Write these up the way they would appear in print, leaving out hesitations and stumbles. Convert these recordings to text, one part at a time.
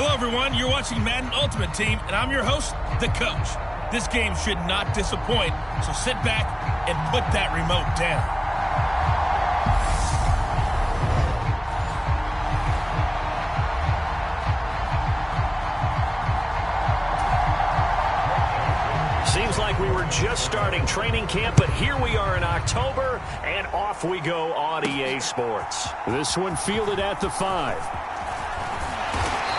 Hello, everyone. You're watching Madden Ultimate Team, and I'm your host, the coach. This game should not disappoint, so sit back and put that remote down. Seems like we were just starting training camp, but here we are in October, and off we go on EA Sports. This one fielded at the 5.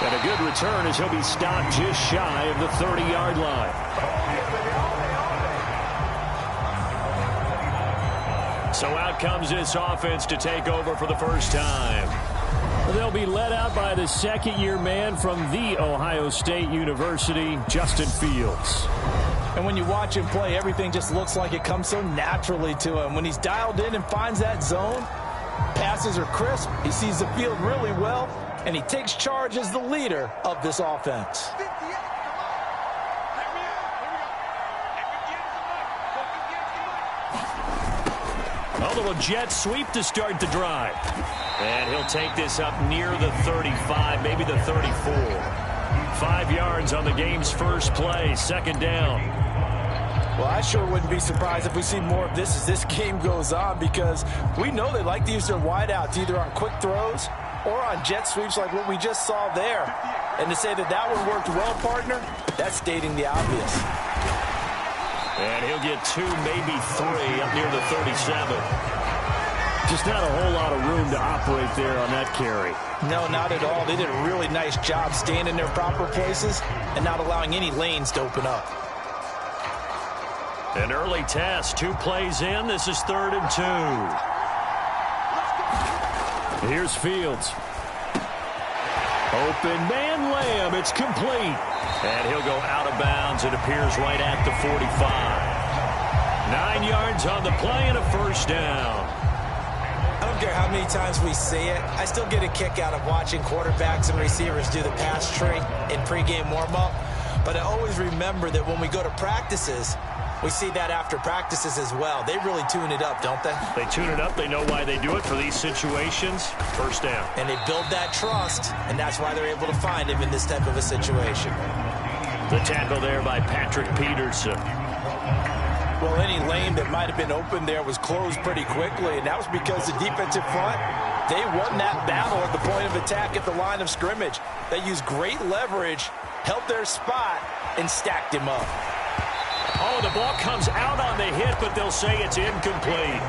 And a good return as he'll be stopped just shy of the 30-yard line. So out comes this offense to take over for the first time. They'll be led out by the second-year man from The Ohio State University, Justin Fields. And when you watch him play, everything just looks like it comes so naturally to him. When he's dialed in and finds that zone, passes are crisp, he sees the field really well, and he takes charge as the leader of this offense. A little jet sweep to start the drive. And he'll take this up near the 35, maybe the 34. 5 yards on the game's first play, second down. Well, I sure wouldn't be surprised if we see more of this as this game goes on, because we know they like to use their wideouts either on quick throws or on jet sweeps like what we just saw there. And to say that that one worked well, partner, that's stating the obvious. And he'll get 2, maybe 3 up near the 37. Just not a whole lot of room to operate there on that carry. No, not at all. They did a really nice job staying in their proper places and not allowing any lanes to open up. An early test, 2 plays in. This is 3rd and 2. Here's Fields. Open man, Lamb. It's complete. And he'll go out of bounds. It appears right at the 45. 9 yards on the play and a first down. I don't care how many times we see it. I still get a kick out of watching quarterbacks and receivers do the pass tree in pregame warm-up. But I always remember that when we go to practices, we see that after practices as well. They really tune it up, don't they? They tune it up. They know why they do it for these situations. First down. And they build that trust, and that's why they're able to find him in this type of a situation. The tackle there by Patrick Peterson. Well, any lane that might have been open there was closed pretty quickly, and that was because the defensive front, they won that battle at the point of attack at the line of scrimmage. They used great leverage, held their spot, and stacked him up. Oh, the ball comes out on the hit, but they'll say it's incomplete.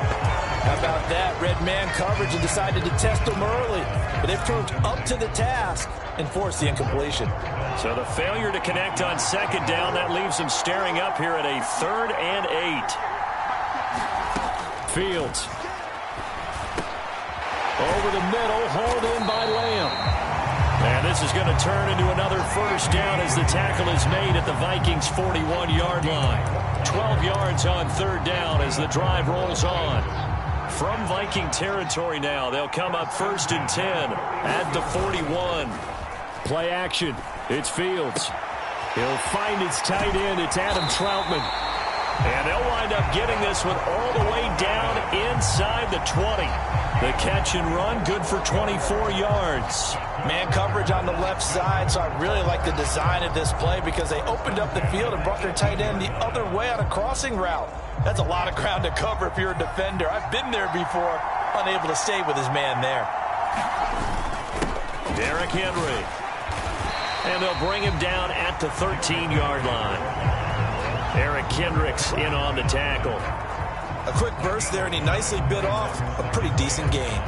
How about that? Red man coverage and decided to test them early, but they've proved up to the task and forced the incompletion. So the failure to connect on second down, that leaves them staring up here at a 3rd and 8. Fields. Over the middle, hauled in by Lamb. And this is going to turn into another first down as the tackle is made at the Vikings' 41-yard line. 12 yards on 3rd down as the drive rolls on. From Viking territory now, they'll come up 1st and 10 at the 41. Play action. It's Fields. He'll find his tight end. It's Adam Troutman. And they'll wind up getting this one all the way down inside the 20. The catch and run, good for 24 yards. Man coverage on the left side, so I really like the design of this play because they opened up the field and brought their tight end the other way on a crossing route. That's a lot of ground to cover if you're a defender. I've been there before, unable to stay with his man there. Derrick Henry. And they'll bring him down at the 13-yard line. Eric Kendricks in on the tackle. A quick burst there, and he nicely bit off a pretty decent gain.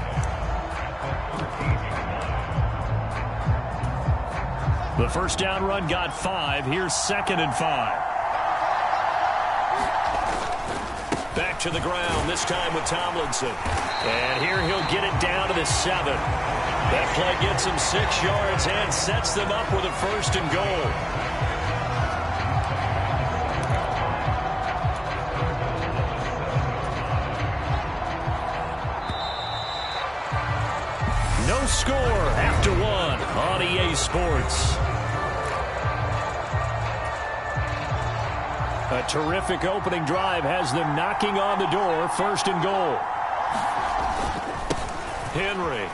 The first down run got 5. Here's 2nd and 5. Back to the ground, this time with Tomlinson. And here he'll get it down to the 7. That play gets him 6 yards and sets them up with a 1st and goal. No score after 1 on EA Sports. A terrific opening drive has them knocking on the door. 1st and goal. Henry.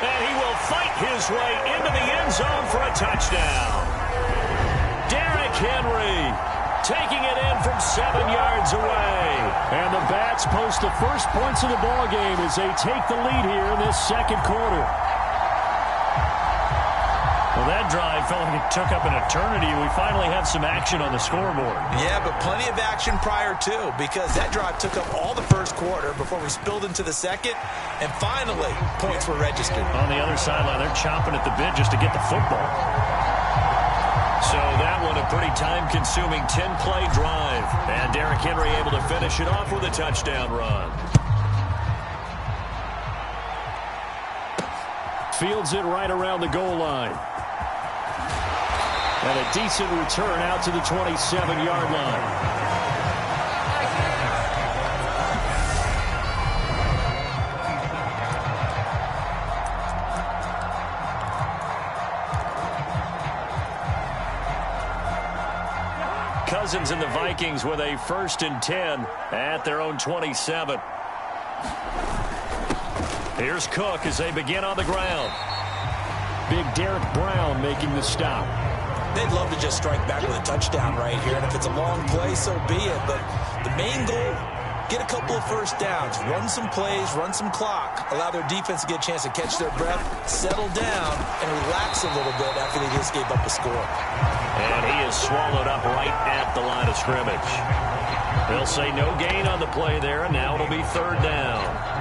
And he will fight his way into the end zone for a touchdown. Derrick Henry taking it in from 7 yards away. And the Bats post the first points of the ball game as they take the lead here in this second quarter. Well, that drive felt like it took up an eternity. We finally have some action on the scoreboard. Yeah, but plenty of action prior to, because that drive took up all the first quarter before we spilled into the second, and finally, points were registered. On the other sideline, they're chomping at the bit just to get the football. So that one a pretty time-consuming 10-play drive. And Derrick Henry able to finish it off with a touchdown run. Fields it right around the goal line. And a decent return out to the 27-yard line. Cousins and the Vikings with a 1st and 10 at their own 27. Here's Cook as they begin on the ground. Big Derek Brown making the stop. They'd love to just strike back with a touchdown right here, and if it's a long play, so be it. But the main goal, get a couple of first downs, run some plays, run some clock, allow their defense to get a chance to catch their breath, settle down, and relax a little bit after they just gave up a score. And he is swallowed up right at the line of scrimmage. They'll say no gain on the play there, and now it'll be 3rd down.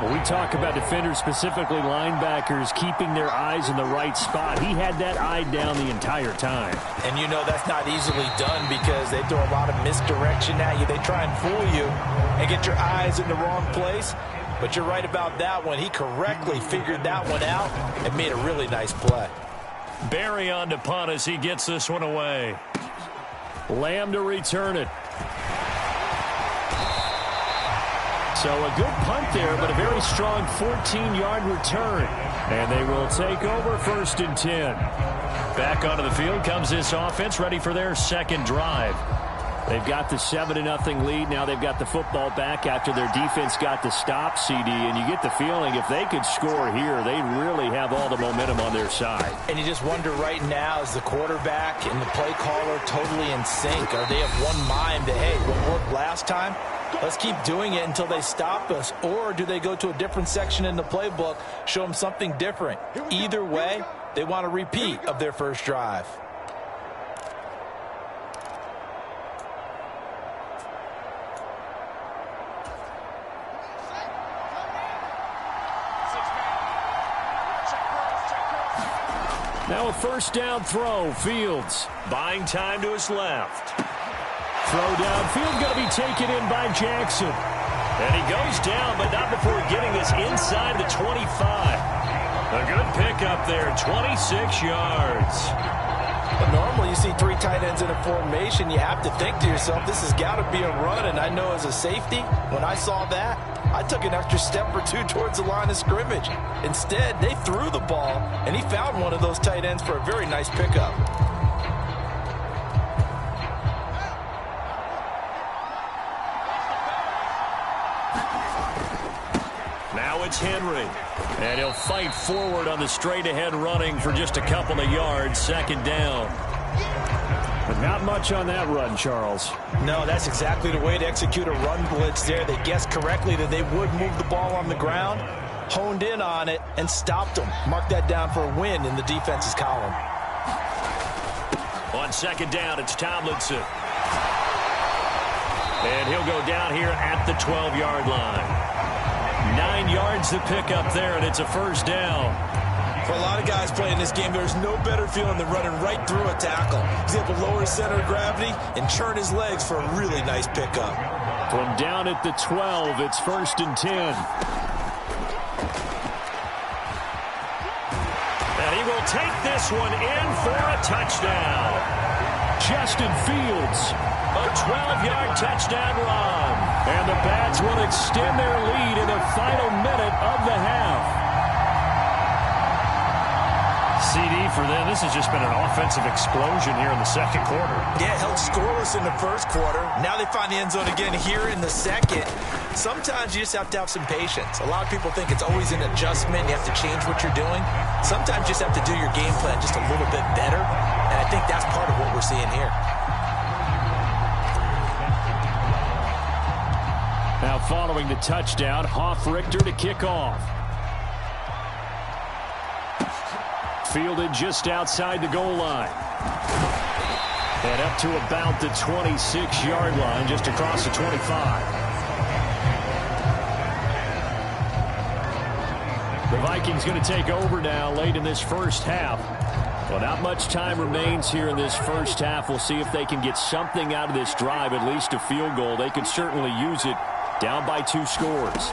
When we talk about defenders, specifically linebackers, keeping their eyes in the right spot, he had that eye down the entire time. And you know that's not easily done because they throw a lot of misdirection at you. They try and fool you and get your eyes in the wrong place. But you're right about that one. He correctly figured that one out and made a really nice play. Barry on to punt as he gets this one away. Lamb to return it. So a good punt there, but a very strong 14-yard return. And they will take over 1st and 10. Back onto the field comes this offense, ready for their second drive. They've got the 7-0 lead. Now they've got the football back after their defense got the stop, CD. And you get the feeling if they could score here, they really have all the momentum on their side. And you just wonder right now, is the quarterback and the play caller totally in sync? Are they of one mind that, hey, what worked last time? Let's keep doing it until they stop us. Or do they go to a different section in the playbook, show them something different? Either way, they want a repeat of their first drive. Now a 1st down throw. Fields buying time to his left. Throw downfield going to be taken in by Jackson. And he goes down, but not before getting this inside the 25. A good pickup there, 26 yards. But normally you see 3 tight ends in a formation, you have to think to yourself, this has got to be a run. And I know as a safety, when I saw that, I took an extra step or 2 towards the line of scrimmage. Instead, they threw the ball, and he found one of those tight ends for a very nice pickup. Now it's Henry. And he'll fight forward on the straight-ahead running for just a couple of yards. 2nd down. But not much on that run, Charles. No, that's exactly the way to execute a run blitz there. They guessed correctly that they would move the ball on the ground, honed in on it, and stopped them. Mark that down for a win in the defense's column. On 2nd down, it's Tomlinson. And he'll go down here at the 12-yard line. 9 yards to pick up there, and it's a 1st down. For a lot of guys playing this game, there's no better feeling than running right through a tackle. He's able to lower his center of gravity and churn his legs for a really nice pickup. From down at the 12, it's 1st and 10. And he will take this one in for a touchdown. Justin Fields. A 12-yard touchdown run. And the Bats will extend their lead in the final minute of the half. CD for them. This has just been an offensive explosion here in the second quarter. Yeah, held scoreless in the first quarter. Now they find the end zone again here in the second. Sometimes you just have to have some patience. A lot of people think it's always an adjustment. You have to change what you're doing. Sometimes you just have to do your game plan just a little bit better. And I think that's part of what we're seeing here. Now following the touchdown, Hoff-Richter to kick off. Fielded just outside the goal line. And up to about the 26-yard line, just across the 25. The Vikings going to take over now late in this first half. Well, not much time remains here in this first half. We'll see if they can get something out of this drive, at least a field goal. They could certainly use it, down by 2 scores.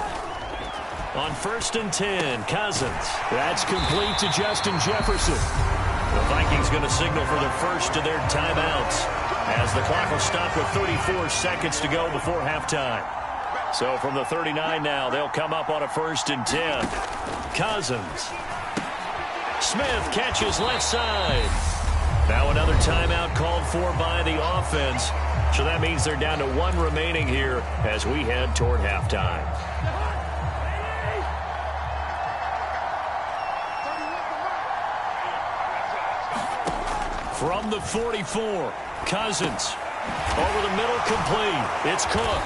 On 1st and 10, Cousins. That's complete to Justin Jefferson. The Vikings going to signal for the first of their timeouts as the clock will stop with 34 seconds to go before halftime. So from the 39 now, they'll come up on a 1st and 10. Cousins. Smith catches left side. Now another timeout called for by the offense. So that means they're down to 1 remaining here as we head toward halftime. From the 44, Cousins. Over the middle, complete. It's Cook.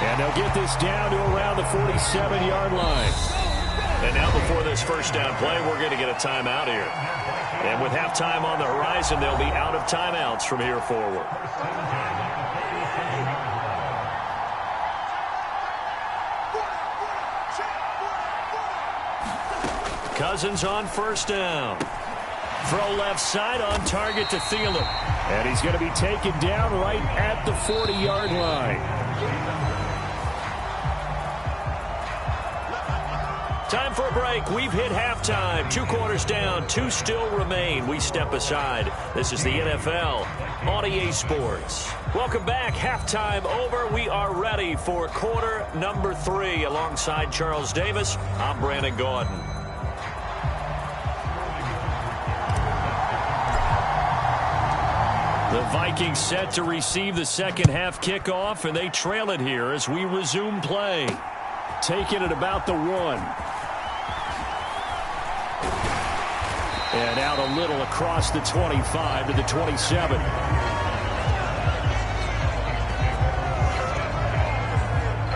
And they'll get this down to around the 47-yard line. And now before this first down play, we're going to get a timeout here. And with halftime on the horizon, they'll be out of timeouts from here forward. Cousins on 1st down. Throw left side, on target to Thielen. And he's going to be taken down right at the 40-yard line. Time for a break. We've hit halftime. 2 quarters down, 2 still remain. We step aside. This is the NFL on EA Sports. Welcome back. Halftime over. We are ready for quarter number 3. Alongside Charles Davis, I'm Brandon Gordon. The Vikings set to receive the second half kickoff, and they trail it here as we resume play. Taking it about the 1. And out a little across the 25 to the 27.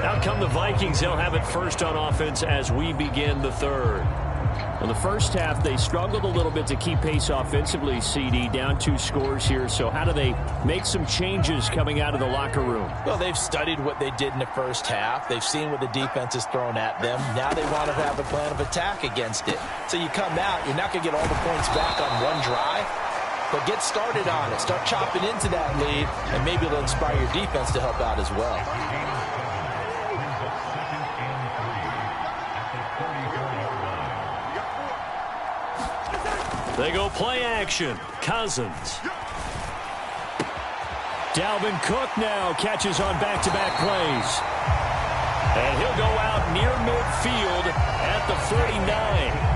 Out come the Vikings. They'll have it first on offense as we begin the third. Well, the first half, they struggled a little bit to keep pace offensively, CD, down 2 scores here. So how do they make some changes coming out of the locker room? Well, they've studied what they did in the first half. They've seen what the defense has thrown at them. Now they want to have a plan of attack against it. So you come out, you're not going to get all the points back on one drive, but get started on it. Start chopping into that lead, and maybe it'll inspire your defense to help out as well. They go play action. Cousins. Dalvin Cook now catches on back-to-back plays. And he'll go out near midfield at the 49.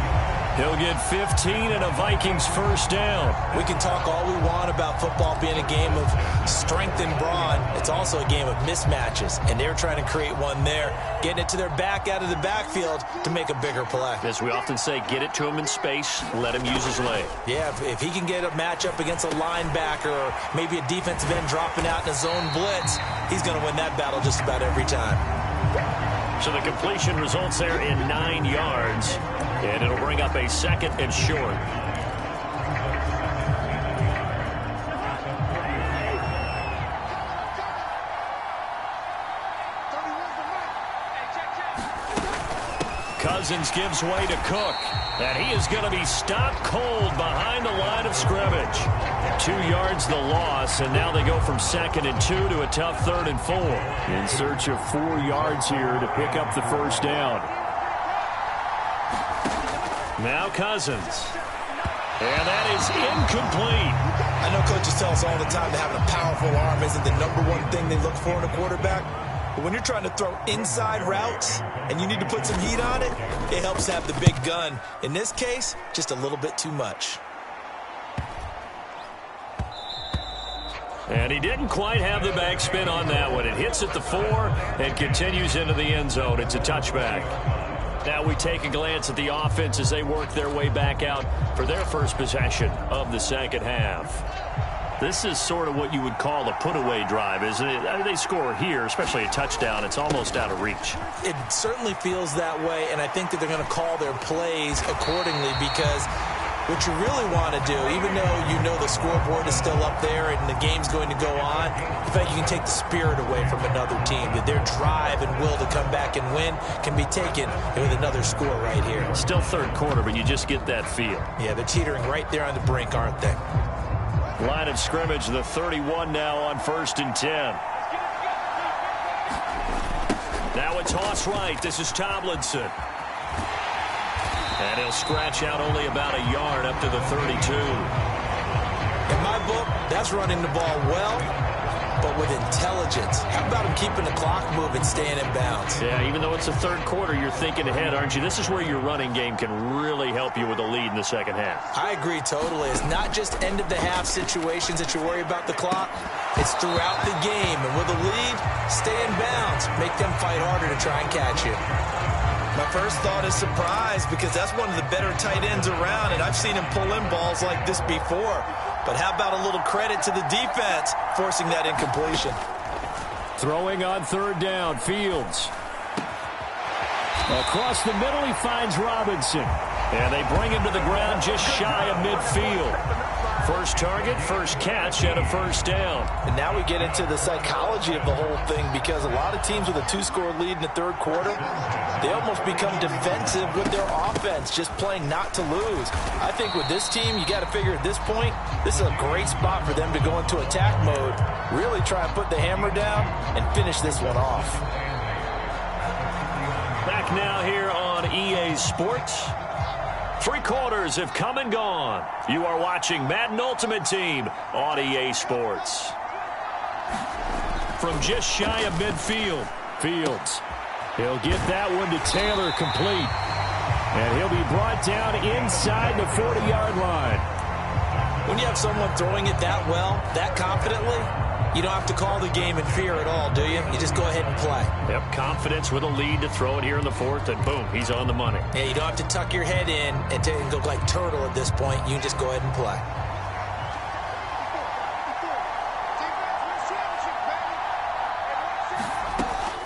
He'll get 15 and a Vikings first down. We can talk all we want about football being a game of strength and brawn. It's also a game of mismatches, and they're trying to create one there, getting it to their back out of the backfield to make a bigger play. As we often say, get it to him in space, let him use his leg. Yeah, if he can get a matchup against a linebacker or maybe a defensive end dropping out in a zone blitz, he's going to win that battle just about every time. So the completion results there in 9 yards, and it'll bring up a 2nd and short. Cousins gives way to Cook, and he is going to be stopped cold behind the line of scrimmage. 2 yards the loss, and now they go from 2nd and 2 to a tough 3rd and 4. In search of 4 yards here to pick up the first down. Now Cousins. And that is incomplete. I know coaches tell us all the time that having a powerful arm isn't the #1 thing they look for in a quarterback. But when you're trying to throw inside routes and you need to put some heat on it, it helps have the big gun. In this case, just a little bit too much. And he didn't quite have the backspin on that one. It hits at the 4 and continues into the end zone. It's a touchback. Now we take a glance at the offense as they work their way back out for their first possession of the second half. This is sort of what you would call a put-away drive, isn't it? I mean, they score here, especially a touchdown. It's almost out of reach. It certainly feels that way, and I think that they're going to call their plays accordingly because what you really want to do, even though you know the scoreboard is still up there and the game's going to go on, in fact, you can take the spirit away from another team. That their drive and will to come back and win can be taken with another score right here. Still third quarter, but you just get that feel. Yeah, they're teetering right there on the brink, aren't they? Line of scrimmage, the 31 now on 1st and 10. Now it's toss right. This is Tomlinson. And he'll scratch out only about a yard up to the 32. In my book, that's running the ball well, but with intelligence. How about him keeping the clock moving, staying in bounds? Yeah, even though it's the third quarter, you're thinking ahead, aren't you? This is where your running game can really help you with a lead in the second half. I agree totally. It's not just end-of-the-half situations that you worry about the clock. It's throughout the game. And with a lead, stay in bounds. Make them fight harder to try and catch you. My first thought is surprise because that's one of the better tight ends around, and I've seen him pull in balls like this before. But how about a little credit to the defense forcing that incompletion? Throwing on third down, Fields. Across the middle, he finds Robinson. And they bring him to the ground just shy of midfield. First target, first catch, and a first down. And now we get into the psychology of the whole thing because a lot of teams with a 2-score lead in the third quarter, they almost become defensive with their offense, just playing not to lose. I think with this team, you got to figure at this point, this is a great spot for them to go into attack mode, really try and put the hammer down and finish this one off. Back now here on EA Sports. 3 quarters have come and gone. You are watching Madden Ultimate Team on EA Sports. From just shy of midfield, Fields. He'll get that one to Taylor complete. And he'll be brought down inside the 40-yard line. When you have someone throwing it that well, that confidently, you don't have to call the game in fear at all, do you? You just go ahead and play. Yep, confidence with a lead to throw it here in the 4th, and boom, he's on the money. Yeah, you don't have to tuck your head in and go like turtle at this point. You can just go ahead and play.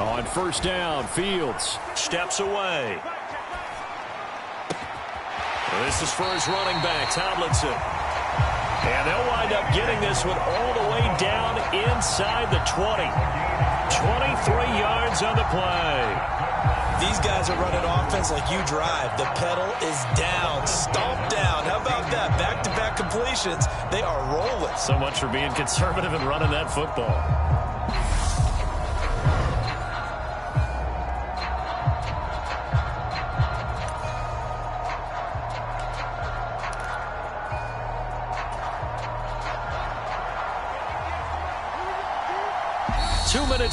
On first down, Fields steps away. This is for his running back, Tomlinson. And they'll wind up getting this one all the way down inside the 20. 23 yards on the play. These guys are running offense like you drive. The pedal is down, stomp down. How about that? Back-to-back completions. They are rolling. So much for being conservative and running that football.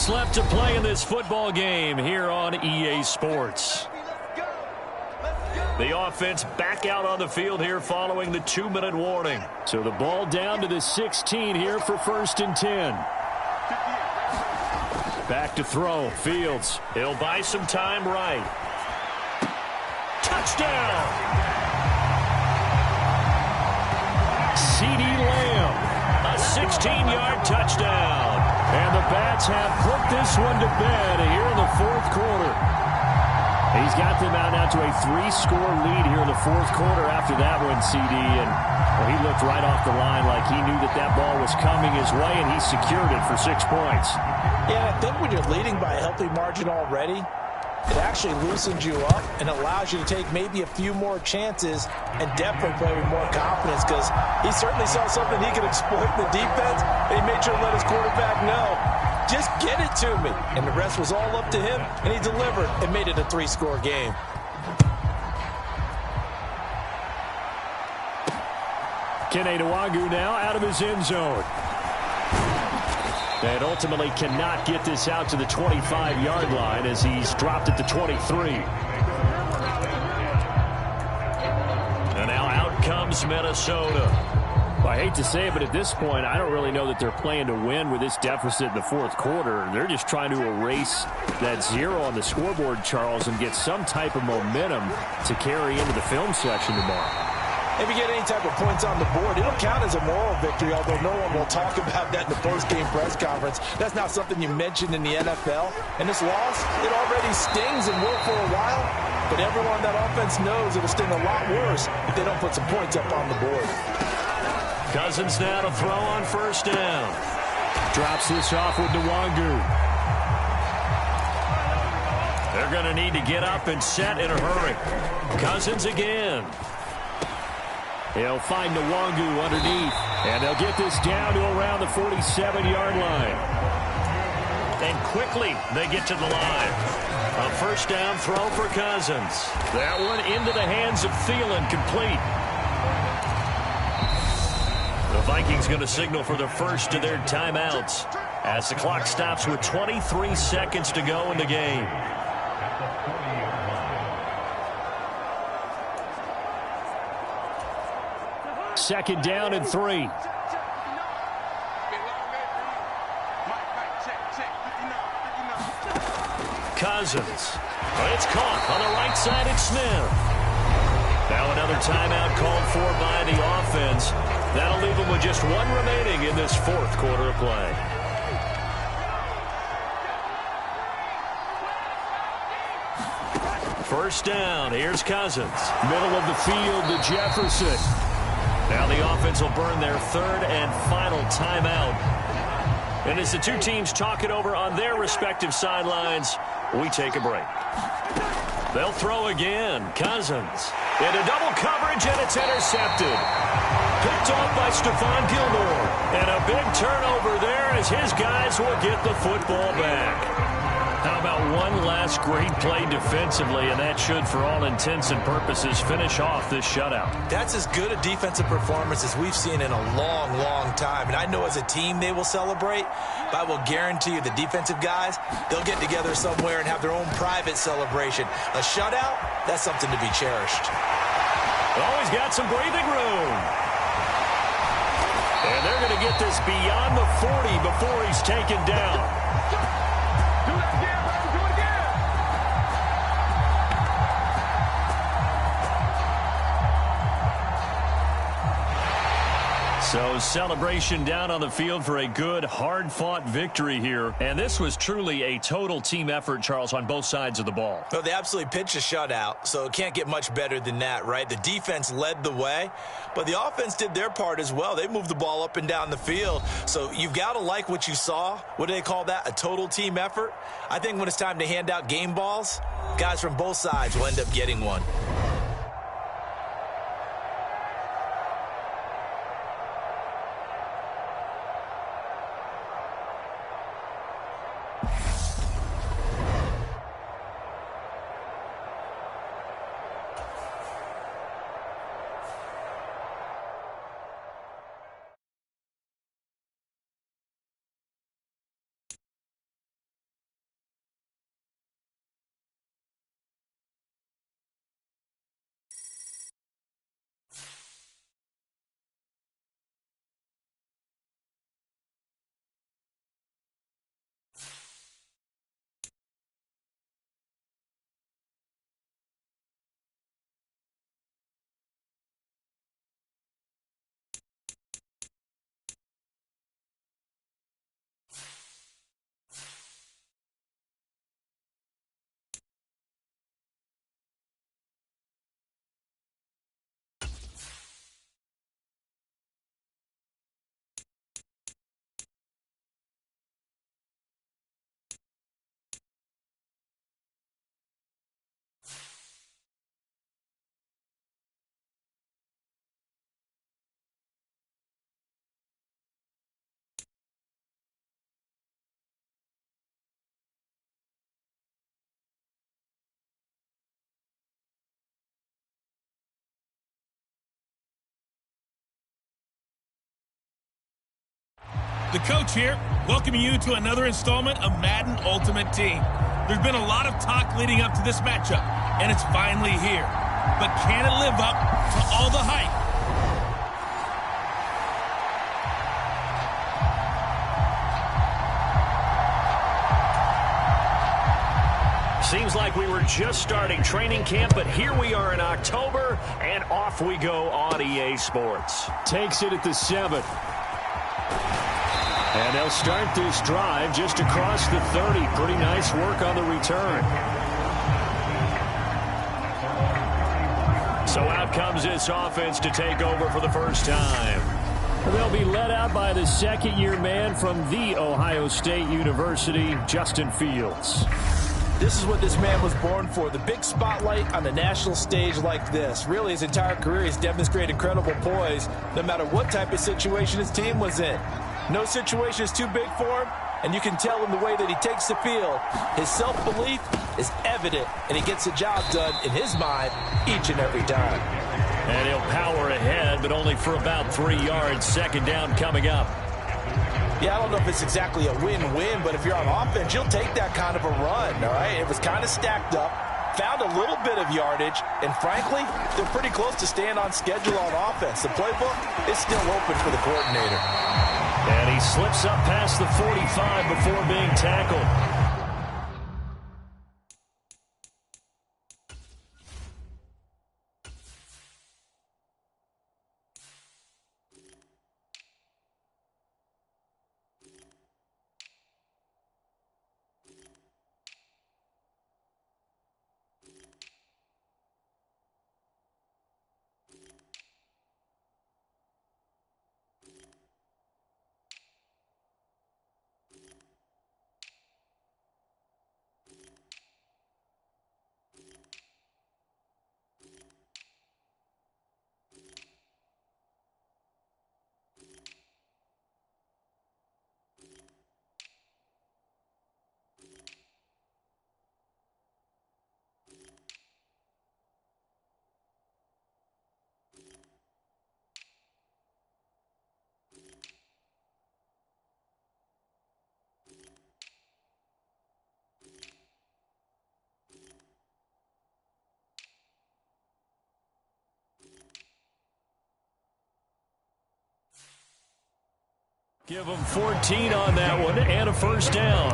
Left to play in this football game here on EA Sports. The offense back out on the field here following the 2-minute warning. So the ball down to the 16 here for 1st and 10. Back to throw, Fields. He'll buy some time right. Touchdown! CeeDee Lamb. A 16-yard touchdown. And the Bats have put this one to bed here in the 4th quarter. He's got them out now to a 3-score lead here in the 4th quarter after that one, CD. And well, he looked right off the line like he knew that that ball was coming his way, and he secured it for 6 points. Yeah, I think when you're leading by a healthy margin already, it actually loosens you up and allows you to take maybe a few more chances and definitely play with more confidence because he certainly saw something he could exploit in the defense, and he made sure to let his quarterback know, just get it to me. And the rest was all up to him, and he delivered and made it a 3-score game. Kene Nwangwu now out of his end zone. And ultimately cannot get this out to the 25-yard line as he's dropped at the 23. And now out comes Minnesota. Well, I hate to say it, but at this point, I don't really know that they're playing to win with this deficit in the fourth quarter. They're just trying to erase that 0 on the scoreboard, Charles, and get some type of momentum to carry into the film section tomorrow. If you get any type of points on the board, it'll count as a moral victory, although no one will talk about that in the post-game press conference. That's not something you mentioned in the NFL. And this loss, it already stings and will for a while, but everyone on that offense knows it'll sting a lot worse if they don't put some points up on the board. Cousins now to throw on first down. Drops this off with Nwangu. They're going to need to get up and set in a hurry. Cousins again. He'll find Nwangu underneath, and they'll get this down to around the 47-yard line. And quickly they get to the line. A first down throw for Cousins. That one into the hands of Thielen, complete. The Vikings going to signal for the first of their timeouts as the clock stops with 23 seconds to go in the game. Second down and 3. Cousins. It's caught on the right side. It's Smith. Now another timeout called for by the offense. That'll leave them with just one remaining in this fourth quarter of play. First down. Here's Cousins. Middle of the field to Jefferson. Now the offense will burn their third and final timeout. And as the two teams talk it over on their respective sidelines, we take a break. They'll throw again. Cousins into double coverage, and it's intercepted. Picked off by Stephon Gilmore. And a big turnover there as his guys will get the football back. How about one last great play defensively, and that should, for all intents and purposes, finish off this shutout. That's as good a defensive performance as we've seen in a long, long time. And I know as a team they will celebrate, but I will guarantee you the defensive guys, they'll get together somewhere and have their own private celebration. A shutout, that's something to be cherished. Oh, he's got some breathing room. And they're going to get this beyond the 40 before he's taken down. So celebration down on the field for a good, hard-fought victory here. And this was truly a total team effort, Charles, on both sides of the ball. Well, they absolutely pitched a shutout, so it can't get much better than that, right? The defense led the way, but the offense did their part as well. They moved the ball up and down the field. So you've got to like what you saw. What do they call that? A total team effort? I think when it's time to hand out game balls, guys from both sides will end up getting one. The coach here. welcoming you to another installment of Madden Ultimate Team. There's been a lot of talk leading up to this matchup, and it's finally here. But can it live up to all the hype? Seems like we were just starting training camp, but here we are in October, and off we go on EA Sports. Takes it at the 7. And they'll start this drive just across the 30. Pretty nice work on the return. So out comes this offense to take over for the first time. They'll be led out by the second-year man from The Ohio State University, Justin Fields. This is what this man was born for, the big spotlight on the national stage like this. Really, his entire career, he's demonstrated incredible poise, no matter what type of situation his team was in. No situation is too big for him, and you can tell in the way that he takes the field. His self-belief is evident, and he gets the job done in his mind each and every time. And he'll power ahead, but only for about 3 yards. Second down coming up. Yeah, I don't know if it's exactly a win-win, but if you're on offense, you'll take that kind of a run, all right? It was kind of stacked up, found a little bit of yardage, and frankly, they're pretty close to staying on schedule on offense. The playbook is still open for the coordinator. And he slips up past the 45 before being tackled. Give them 14 on that one and a first down.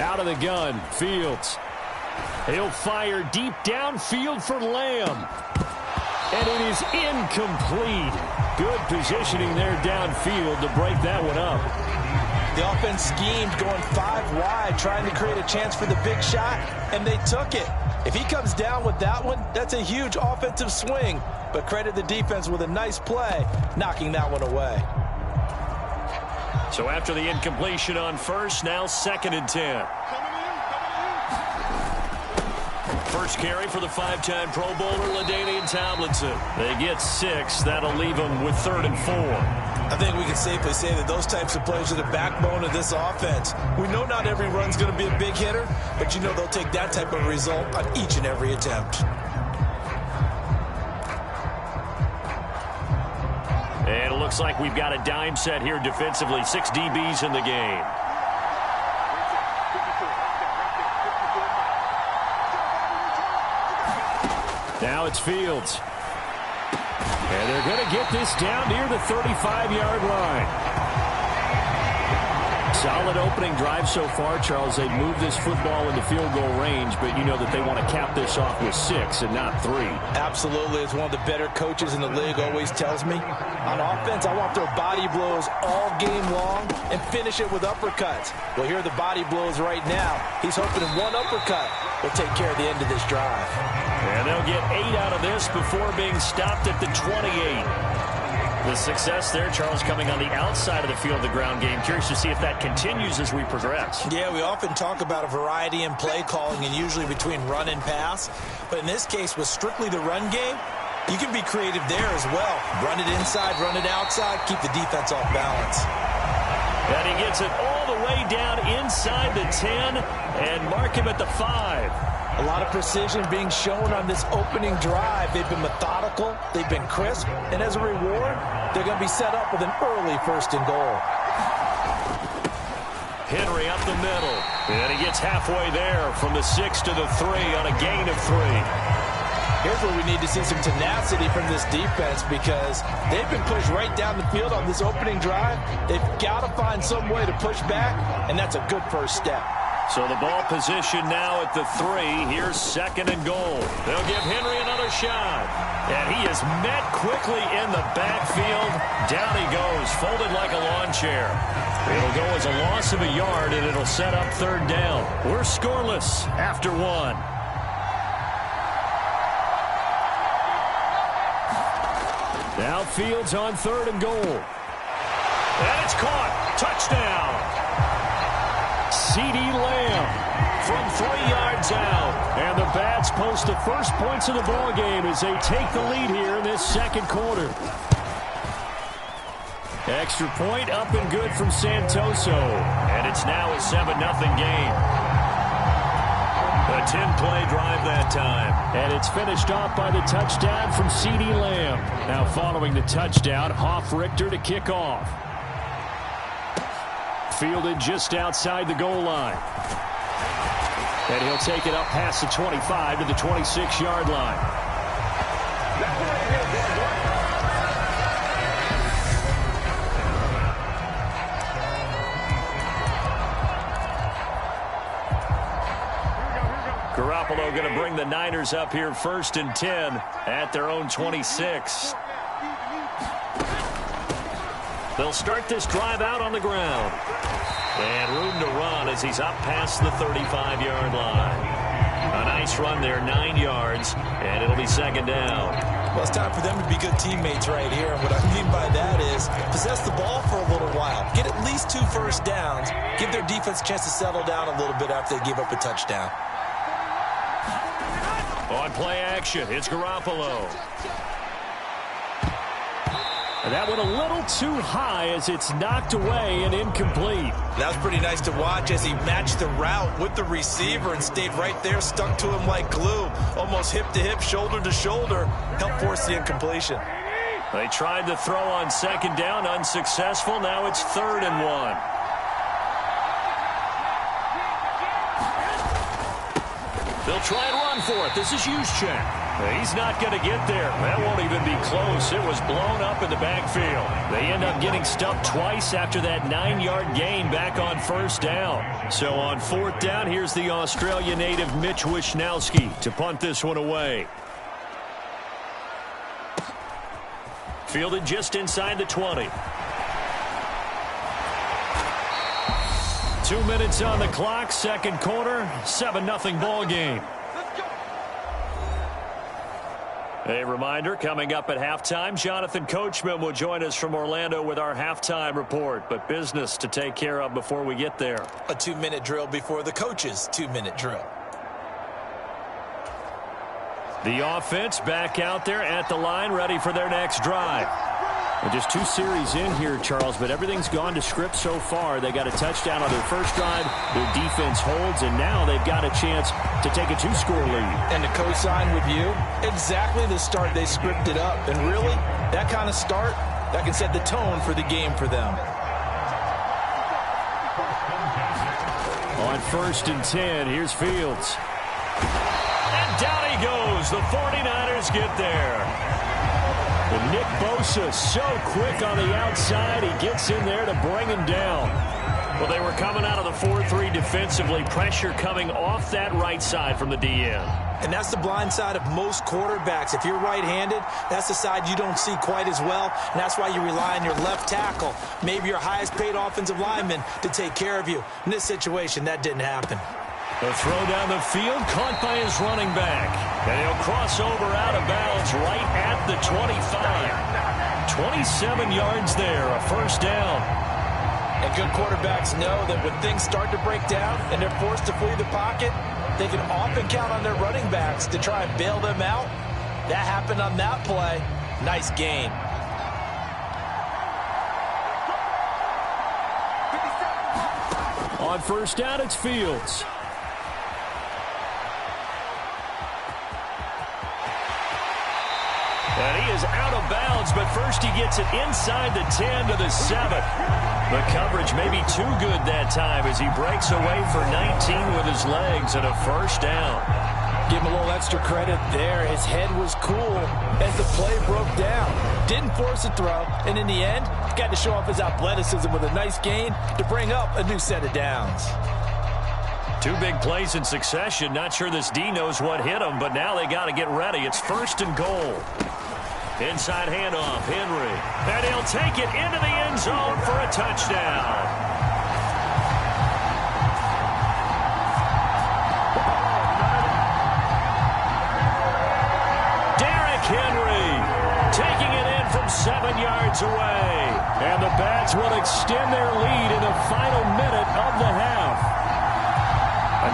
Out of the gun, Fields. He'll fire deep downfield for Lamb. And it is incomplete. Good positioning there downfield to break that one up. The offense schemed going 5 wide, trying to create a chance for the big shot, and they took it. If he comes down with that one, that's a huge offensive swing. But credit the defense with a nice play, knocking that one away. So after the incompletion on first, now 2nd and 10. First carry for the 5-time Pro Bowler, LaDainian Tomlinson. They get 6. That'll leave them with 3rd and 4. I think we can safely say that those types of plays are the backbone of this offense. We know not every run's going to be a big hitter, but you know they'll take that type of result on each and every attempt. And it looks like we've got a dime set here defensively. 6 DBs in the game. Now it's Fields. And they're going to get this down near the 35-yard line. Solid opening drive so far, Charles. They've moved this football into field goal range, but you know that they want to cap this off with 6 and not 3. Absolutely. As one of the better coaches in the league always tells me, on offense, I want their body blows all game long and finish it with uppercuts. Well, here are the body blows right now. He's hoping one uppercut will take care of the end of this drive. And they'll get 8 out of this before being stopped at the 28. The success there, Charles, coming on the outside of the field, the ground game. Curious to see if that continues as we progress. Yeah, we often talk about a variety in play calling and usually between run and pass. But in this case, with strictly the run game, You can be creative there as well. Run it inside, run it outside, keep the defense off balance. And he gets it all the way down inside the 10 and mark him at the 5. A lot of precision being shown on this opening drive. They've been methodical, they've been crisp, and as a reward, they're going to be set up with an early 1st and goal. Henry up the middle, and he gets halfway there from the 6 to the 3 on a gain of 3. Here's where we need to see some tenacity from this defense because they've been pushed right down the field on this opening drive. They've got to find some way to push back, and that's a good first step. So the ball position now at the 3. Here's 2nd and goal. They'll give Henry another shot. And he is met quickly in the backfield. Down he goes, folded like a lawn chair. It'll go as a loss of a yard, and it'll set up 3rd down. We're scoreless after 1. Now Fields on 3rd and goal. And it's caught. Touchdown. CeeDee Lamb from 3 yards out. And the Bats post the first points of the ball game as they take the lead here in this 2nd quarter. Extra point up and good from Santoso. And it's now a 7-0 game. A 10-play drive that time. And it's finished off by the touchdown from CeeDee Lamb. Now following the touchdown, Hoff-Richter to kick off. Fielded just outside the goal line. And he'll take it up past the 25 to the 26-yard line. Garoppolo going to bring the Niners up here 1st and 10 at their own 26. They'll start this drive out on the ground. And room to run as he's up past the 35-yard line. A nice run there, 9 yards, and it'll be 2nd down. Well, it's time for them to be good teammates right here. And what I mean by that is possess the ball for a little while. Get at least 2 first downs. Give their defense a chance to settle down a little bit after they give up a touchdown. On play action, it's Garoppolo. And that went a little too high as it's knocked away and incomplete. That was pretty nice to watch as he matched the route with the receiver and stayed right there, stuck to him like glue. Almost hip to hip, shoulder to shoulder, helped force the incompletion. They tried to throw on 2nd down, unsuccessful. Now it's 3rd and 1. They'll try and run for it. This is Juszczyk. He's not going to get there. That won't even be close. It was blown up in the backfield. They end up getting stuffed twice after that 9-yard gain back on 1st down. So on 4th down, here's the Australia native Mitch Wishnowsky to punt this one away. Fielded just inside the 20. 2 minutes on the clock, 2nd quarter, 7-0 ball game. A reminder, coming up at halftime, Jonathan Coachman will join us from Orlando with our halftime report, but business to take care of before we get there. A 2-minute drill before the coach's 2-minute drill. The offense back out there at the line, ready for their next drive. And just 2 series in here, Charles, but everything's gone to script so far. They got a touchdown on their first drive. Their defense holds, and now they've got a chance to take a 2-score lead. And to co-sign with you, exactly the start they scripted up. And really, that kind of start, that can set the tone for the game for them. On 1st and 10, here's Fields. And down he goes. The 49ers get there. And Nick Bosa so quick on the outside. He gets in there to bring him down. Well, they were coming out of the 4-3 defensively. Pressure coming off that right side from the DN. And that's the blind side of most quarterbacks. If you're right-handed, that's the side you don't see quite as well. And that's why you rely on your left tackle, maybe your highest-paid offensive lineman, to take care of you. In this situation, that didn't happen. The throw down the field, caught by his running back. And he'll cross over out of bounds right at the 25. 27 yards there, a 1st down. And good quarterbacks know that when things start to break down and they're forced to flee the pocket, they can often count on their running backs to try and bail them out. That happened on that play. Nice game. On first down, it's Fields. And he is out of bounds, but first he gets it inside the 10 to the 7. The coverage may be too good that time as he breaks away for 19 with his legs and a first down. Give him a little extra credit there. His head was cool as the play broke down. Didn't force a throw, and in the end, got to show off his athleticism with a nice gain to bring up a new set of downs. 2 big plays in succession. Not sure this D knows what hit him, but now they got to get ready. It's first and goal. Inside handoff, Henry. And he'll take it into the end zone for a touchdown. Henry taking it in from 7 yards away. And the Bats will extend their lead in the final minute of the half.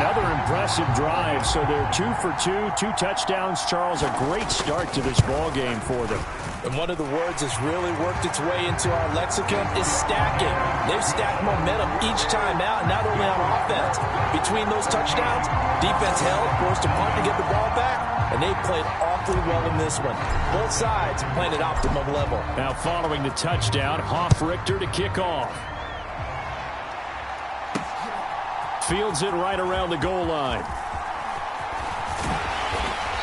Another impressive drive, so they're 2 for 2, 2 touchdowns. Charles, a great start to this ball game for them. And one of the words that's really worked its way into our lexicon is stacking. They've stacked momentum each time out, not only on offense. Between those touchdowns, defense held, forced a punt to get the ball back, and they played awfully well in this one. Both sides playing at optimum level. Now following the touchdown, Hoff-Richter to kick off. Fields it right around the goal line.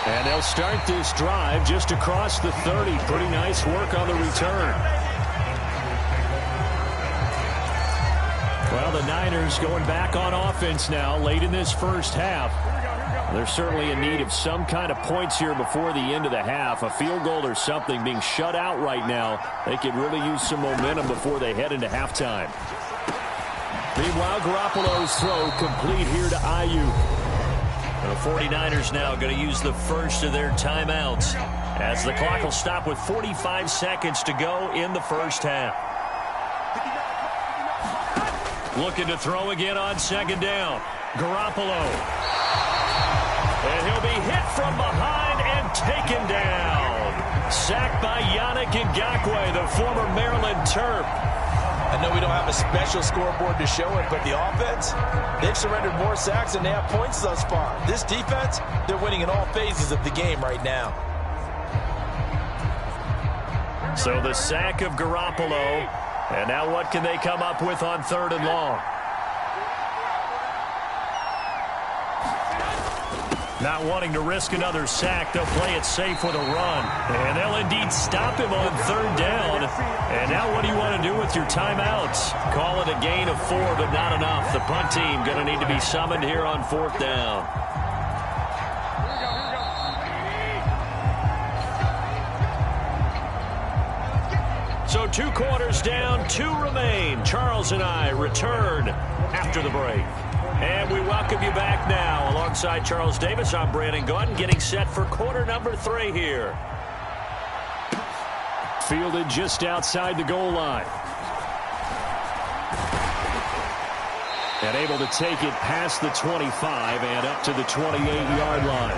And they'll start this drive just across the 30. Pretty nice work on the return. Well, the Niners going back on offense now late in this first half. There's certainly a need of some kind of points here before the end of the half. A field goal or something being shut out right now. They could really use some momentum before they head into halftime. Meanwhile, Garoppolo's throw complete here to Ayuk. The 49ers now going to use the first of their timeouts as the clock will stop with 45 seconds to go in the first half. Looking to throw again on second down. Garoppolo. And he'll be hit from behind and taken down. Sacked by Yannick Ngakoue, the former Maryland Terp. I know we don't have a special scoreboard to show it, but the offense, they've surrendered more sacks than they have points thus far. This defense, they're winning in all phases of the game right now. So the sack of Garoppolo, and now what can they come up with on 3rd and long? Not wanting to risk another sack, they'll play it safe with a run. And they'll indeed stop him on 3rd down. And now what do you want to do with your timeouts? Call it a gain of 4, but not enough. The punt team going to need to be summoned here on 4th down. So 2 quarters down, 2 remain. Charles and I return after the break. And we welcome you back now. Alongside Charles Davis, I'm Brandon Gunn, getting set for quarter number 3 here. Fielded just outside the goal line. And able to take it past the 25 and up to the 28-yard line.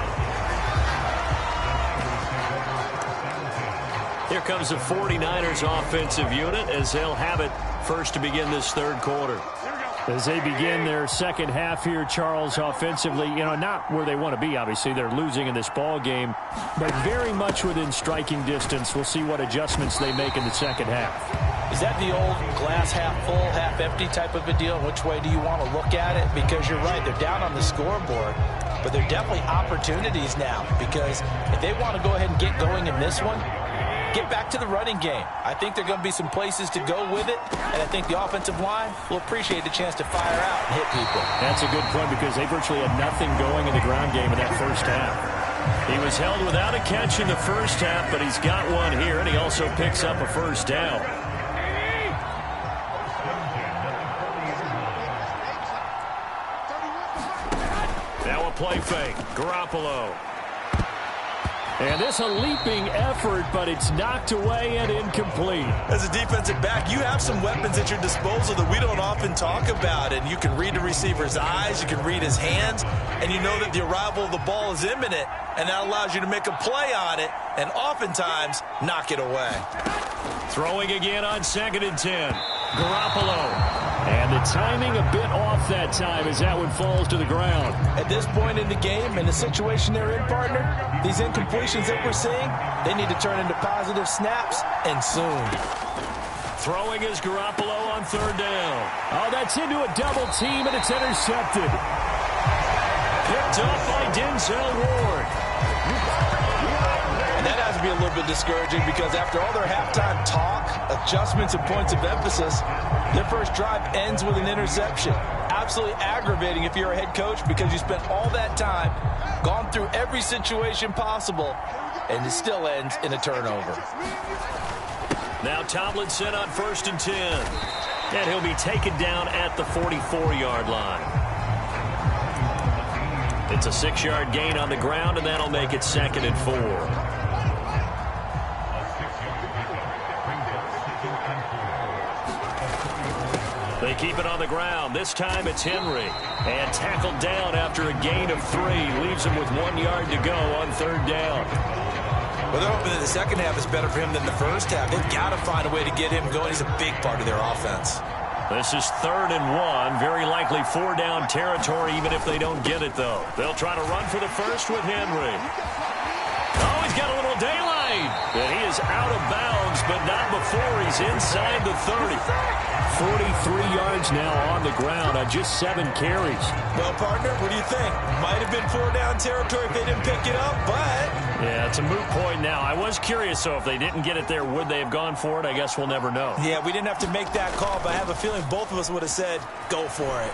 Here comes the 49ers offensive unit as they'll have it first to begin this 3rd quarter. As they begin their second half here, Charles, offensively, not where they want to be, obviously. They're losing in this ball game, but very much within striking distance. We'll see what adjustments they make in the second half. Is that the old glass half full, half empty type of a deal? Which way do you want to look at it? Because you're right, they're down on the scoreboard, but they're definitely opportunities now, because if they want to go ahead and get going in this one, get back to the running game. I think there are going to be some places to go with it, and I think the offensive line will appreciate the chance to fire out and hit people. That's a good point because they virtually had nothing going in the ground game in that first half. He was held without a catch in the first half, but he's got one here, and he also picks up a first down. Now a play fake. Garoppolo. And this a leaping effort, but it's knocked away and incomplete. As a defensive back, you have some weapons at your disposal that we don't often talk about. And you can read the receiver's eyes, you can read his hands, and you know that the arrival of the ball is imminent, and that allows you to make a play on it and oftentimes knock it away. Throwing again on 2nd and 10. Garoppolo. And the timing a bit off that time as that one falls to the ground. At this point in the game, in the situation they're in, partner, these incompletions that we're seeing, they need to turn into positive snaps, and soon. Throwing is Garoppolo on 3rd down. Oh, that's into a double team, and it's intercepted. Picked up by Denzel Ward. And that has to be a little bit discouraging because after all their halftime talk, adjustments, and points of emphasis, their first drive ends with an interception. Absolutely aggravating if you're a head coach because you spent all that time, gone through every situation possible, and it still ends in a turnover. Now Tomlinson on 1st and 10. And he'll be taken down at the 44-yard line. It's a 6-yard gain on the ground, and that'll make it 2nd and 4. They keep it on the ground. This time it's Henry. And tackled down after a gain of 3. Leaves him with 1 yard to go on 3rd down. Well, they're hoping that the second half is better for him than the first half. They've got to find a way to get him going. He's a big part of their offense. This is 3rd and 1. Very likely 4-down territory even if they don't get it, though. They'll try to run for the first with Henry. Oh, he's got a little daylight. And he is out of bounds, but not before he's inside the 30. 43 yards now on the ground on just 7 carries. Well, partner, what do you think? Might have been 4-down territory if they didn't pick it up, but... Yeah, it's a moot point now. I was curious, so if they didn't get it there, would they have gone for it? I guess we'll never know. Yeah, we didn't have to make that call, but I have a feeling both of us would have said, go for it.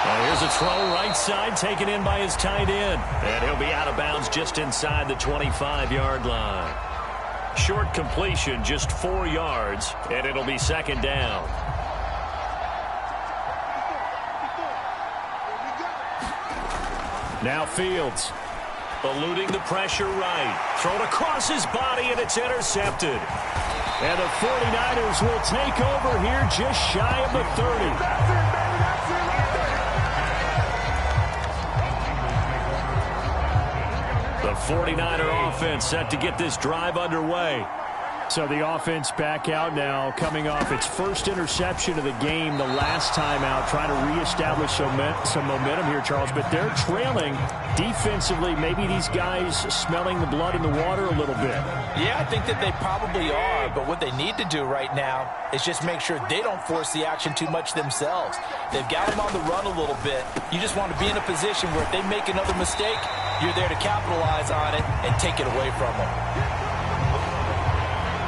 Well, here's a throw right side taken in by his tight end. And he'll be out of bounds just inside the 25-yard line. Short completion, just 4 yards, and it'll be 2nd down. Now Fields. Eluding the pressure right. Thrown across his body, and it's intercepted. And the 49ers will take over here just shy of the 30. The 49er offense set to get this drive underway. So the offense back out now, coming off its first interception of the game the last time out, trying to reestablish some momentum here, Charles. But they're trailing defensively. Maybe these guys smelling the blood in the water a little bit. Yeah, I think that they probably are. But what they need to do right now is just make sure they don't force the action too much themselves. They've got them on the run a little bit. You just want to be in a position where if they make another mistake, you're there to capitalize on it and take it away from them.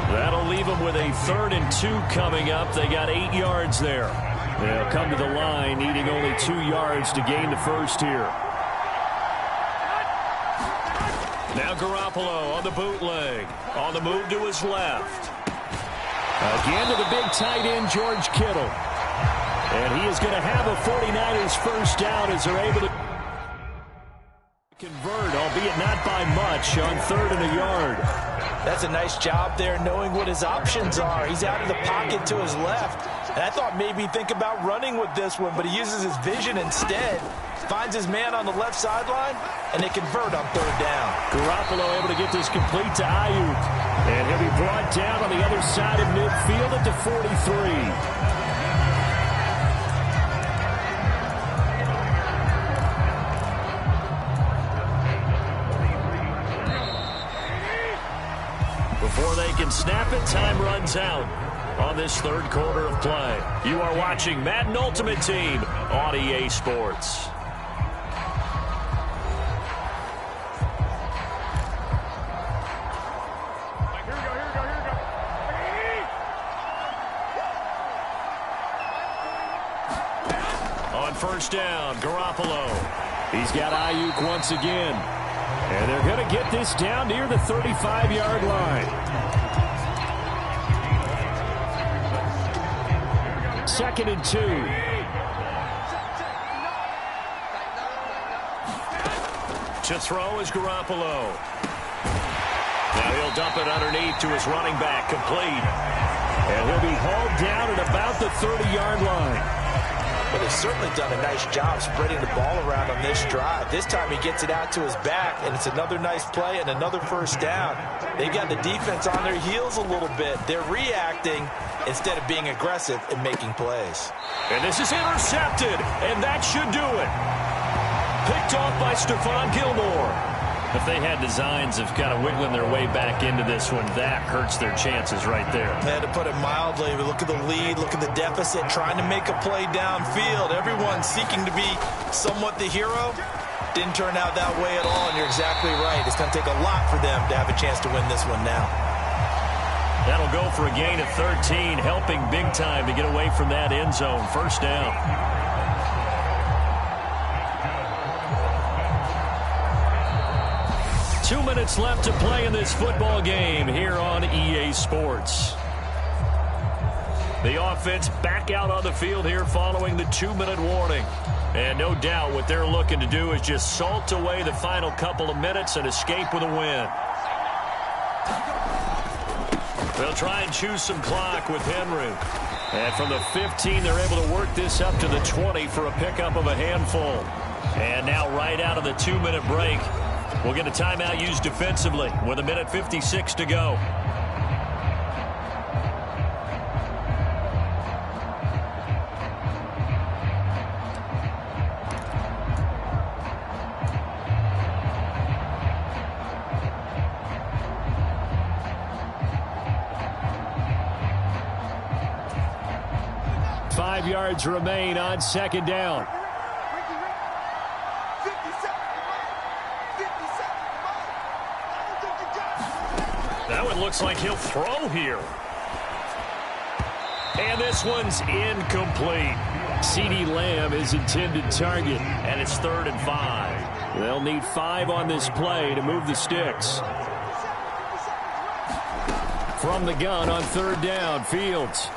That'll leave them with a 3rd and 2 coming up. They got 8 yards there. They'll come to the line, needing only 2 yards to gain the first here. Now Garoppolo on the bootleg. On the move to his left. Again to the big tight end, George Kittle. And he is going to have a 49ers first down as they're able to convert, albeit not by much, on 3rd and a yard. That's a nice job there knowing what his options are. He's out of the pocket to his left. And I thought maybe he'd think about running with this one, but he uses his vision instead. Finds his man on the left sideline, and they convert on 3rd down. Garoppolo able to get this complete to Ayuk. And he'll be brought down on the other side of midfield at the 43. Before they can snap it, time runs out on this 3rd quarter of play. You are watching Madden Ultimate Team on EA Sports. On 1st down, Garoppolo. He's got Ayuk once again. And they're going to get this down near the 35-yard line. 2nd and 2. To throw is Garoppolo. Now he'll dump it underneath to his running back, complete. And he'll be hauled down at about the 30-yard line. Well, they've certainly done a nice job spreading the ball around on this drive. This time he gets it out to his back, and it's another nice play and another first down. They've got the defense on their heels a little bit. They're reacting instead of being aggressive and making plays. And this is intercepted, and that should do it. Picked off by Stephon Gilmore. If they had designs of kind of wiggling their way back into this one, that hurts their chances right there. They had to put it mildly. But look at the lead, look at the deficit, trying to make a play downfield. Everyone seeking to be somewhat the hero. Didn't turn out that way at all, and you're exactly right. It's going to take a lot for them to have a chance to win this one now. That'll go for a gain of 13, helping big time to get away from that end zone. First down. 2 minutes left to play in this football game here on EA Sports. The offense back out on the field here following the 2-minute warning. And no doubt what they're looking to do is just salt away the final couple of minutes and escape with a win. They'll try and choose some clock with Henry. And from the 15, they're able to work this up to the 20 for a pickup of a handful. And now right out of the 2-minute break, we'll get a timeout used defensively with 1:56 to go. Yards remain on second down. That one looks like he'll throw here. And this one's incomplete. CeeDee Lamb is intended target, and it's 3rd and 5. They'll need 5 on this play to move the sticks. From the gun on 3rd down, Fields.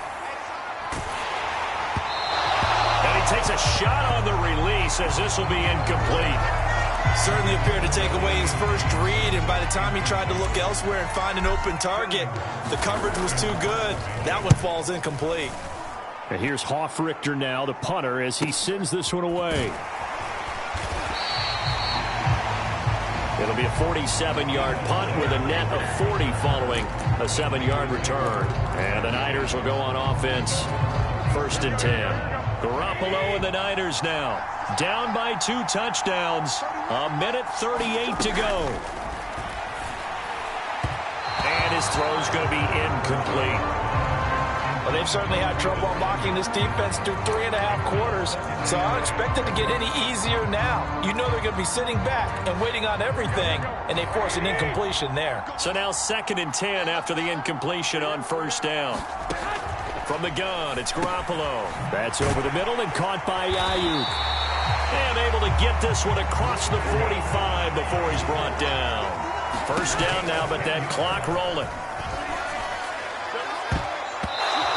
Takes a shot on the release as this will be incomplete. Certainly appeared to take away his first read, and by the time he tried to look elsewhere and find an open target, the coverage was too good. That one falls incomplete. And here's Hofrichter now, the punter, as he sends this one away. It'll be a 47-yard punt with a net of 40 following a 7-yard return. And the Niners will go on offense. 1st and 10. Garoppolo and the Niners now. Down by 2 touchdowns. 1:38 to go. And his throw's going to be incomplete. Well, they've certainly had trouble unlocking this defense through 3.5 quarters. So I don't expect it to get any easier now. You know they're going to be sitting back and waiting on everything, and they force an incompletion there. So now 2nd and 10 after the incompletion on 1st down. From the gun, it's Garoppolo. That's over the middle and caught by Ayuk. And able to get this one across the 45 before he's brought down. 1st down now, but that clock rolling.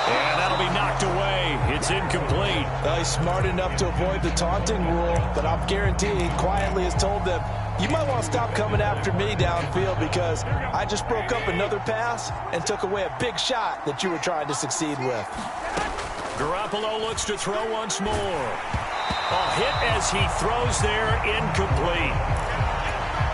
And that'll be knocked away. It's incomplete. Well, he's smart enough to avoid the taunting rule, but I'm guaranteed he quietly has told them, you might want to stop coming after me downfield because I just broke up another pass and took away a big shot that you were trying to succeed with. Garoppolo looks to throw once more. A hit as he throws there, incomplete.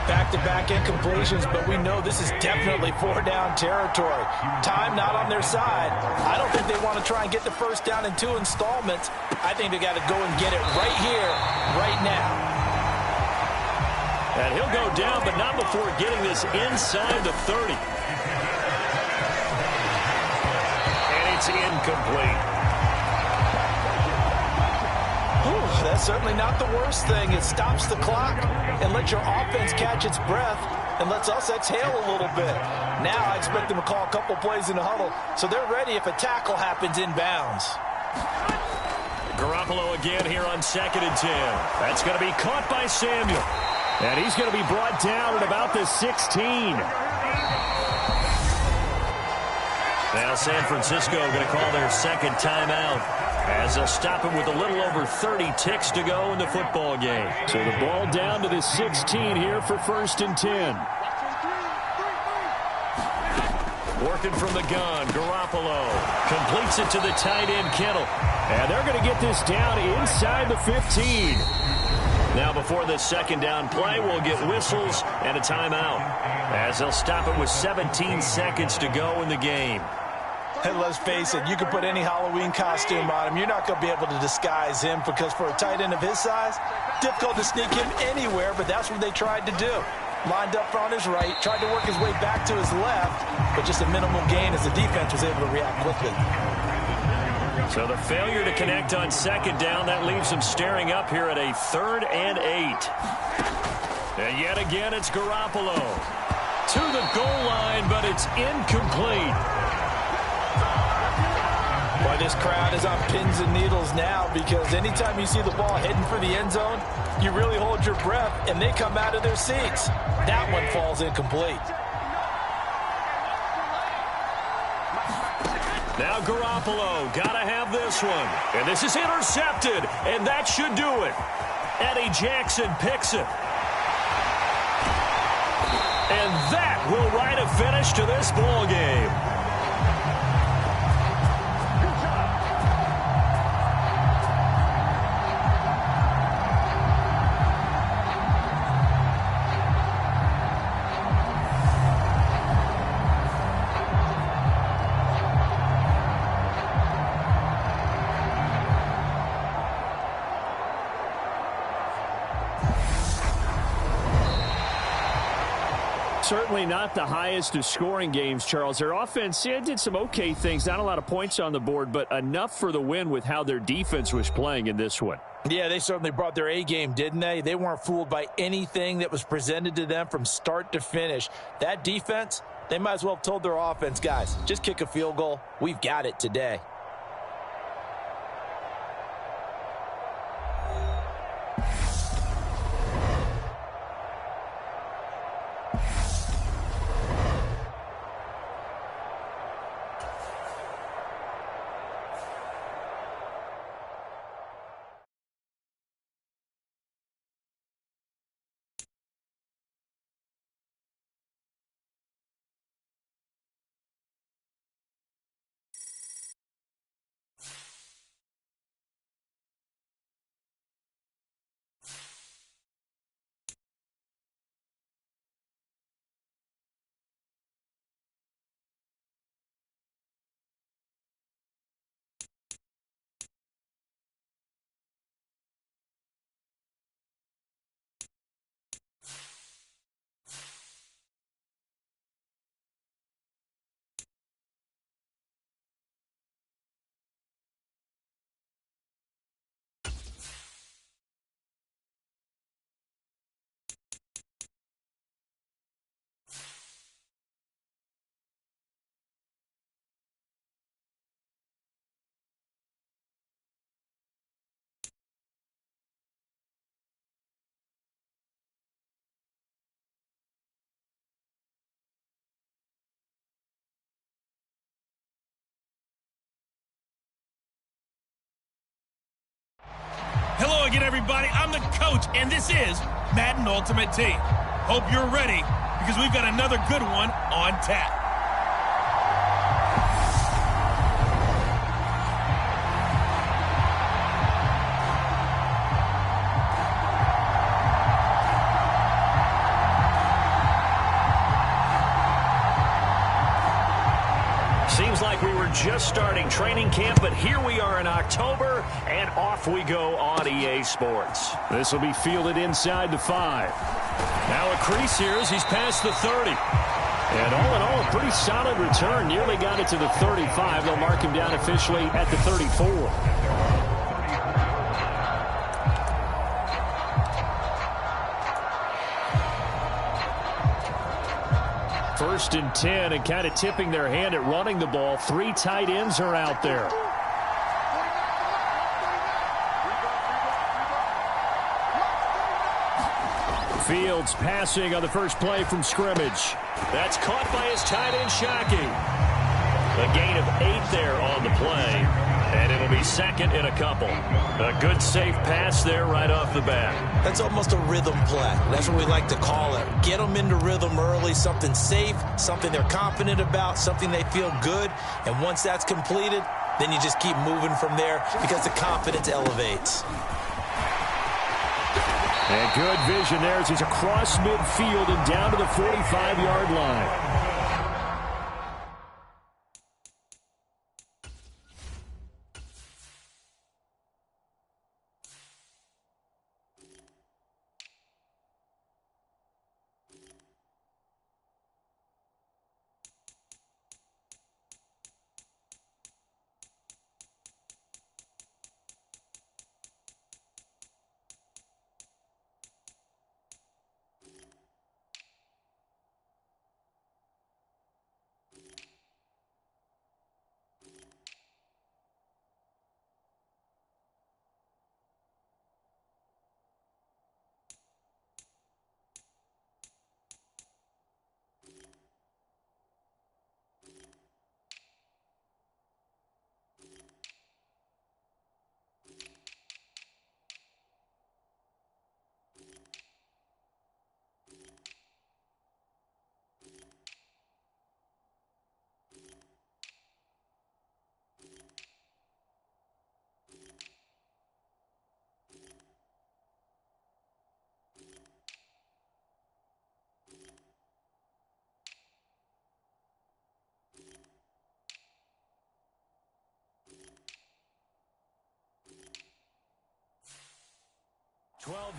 Back-to-back incompletions, but we know this is definitely 4-down territory. Time not on their side. I don't think they want to try and get the 1st down in 2 installments. I think they got to go and get it right here, right now. And he'll go down, but not before getting this inside the 30. And it's incomplete. That's certainly not the worst thing. It stops the clock and lets your offense catch its breath and lets us exhale a little bit. Now I expect them to call a couple plays in the huddle so they're ready if a tackle happens inbounds. Garoppolo again here on 2nd and 10. That's going to be caught by Samuel. And he's going to be brought down at about the 16. Now San Francisco going to call their second timeout as they'll stop him with a little over 30 ticks to go in the football game. So the ball down to the 16 here for 1st and 10. Working from the gun, Garoppolo completes it to the tight end, Kittle. And they're going to get this down inside the 15. Now before this second down play, we'll get whistles and a timeout as they'll stop it with 17 seconds to go in the game. And let's face it, you can put any Halloween costume on him. You're not going to be able to disguise him because for a tight end of his size, difficult to sneak him anywhere, but that's what they tried to do. Lined up on his right, tried to work his way back to his left, but just a minimal gain as the defense was able to react quickly. So the failure to connect on second down, that leaves them staring up here at a 3rd and 8. And yet again, it's Garoppolo to the goal line, but it's incomplete. Boy, this crowd is on pins and needles now because anytime you see the ball heading for the end zone, you really hold your breath, and they come out of their seats. That one falls incomplete. Now Garoppolo, gotta have this one. And this is intercepted, and that should do it. Eddie Jackson picks it. And that will write a finish to this ball game. Certainly not the highest of scoring games, Charles. Their offense did some okay things. Not a lot of points on the board, but enough for the win with how their defense was playing in this one. Yeah, they certainly brought their A game, didn't they? They weren't fooled by anything that was presented to them from start to finish. That defense, they might as well have told their offense, guys, just kick a field goal. We've got it today. Hello again, everybody. I'm the coach, and this is Madden Ultimate Team. Hope you're ready, because we've got another good one on tap. Seems like we were just starting training camp, but here we are in October, and off we go on EA Sports. This will be fielded inside the 5. Now a crease here as he's past the 30. And all in all, a pretty solid return. Nearly got it to the 35. They'll mark him down officially at the 34. First and 10, and kind of tipping their hand at running the ball. 3 tight ends are out there. Fields passing on the first play from scrimmage. That's caught by his tight end, Shockey. A gain of 8 there on the play, and it'll be second in a couple. A good safe pass there right off the bat. That's almost a rhythm play. That's what we like to call it. Get them into rhythm early, something safe, something they're confident about, something they feel good. And once that's completed, then you just keep moving from there because the confidence elevates. And good vision there as he's across midfield and down to the 45-yard line.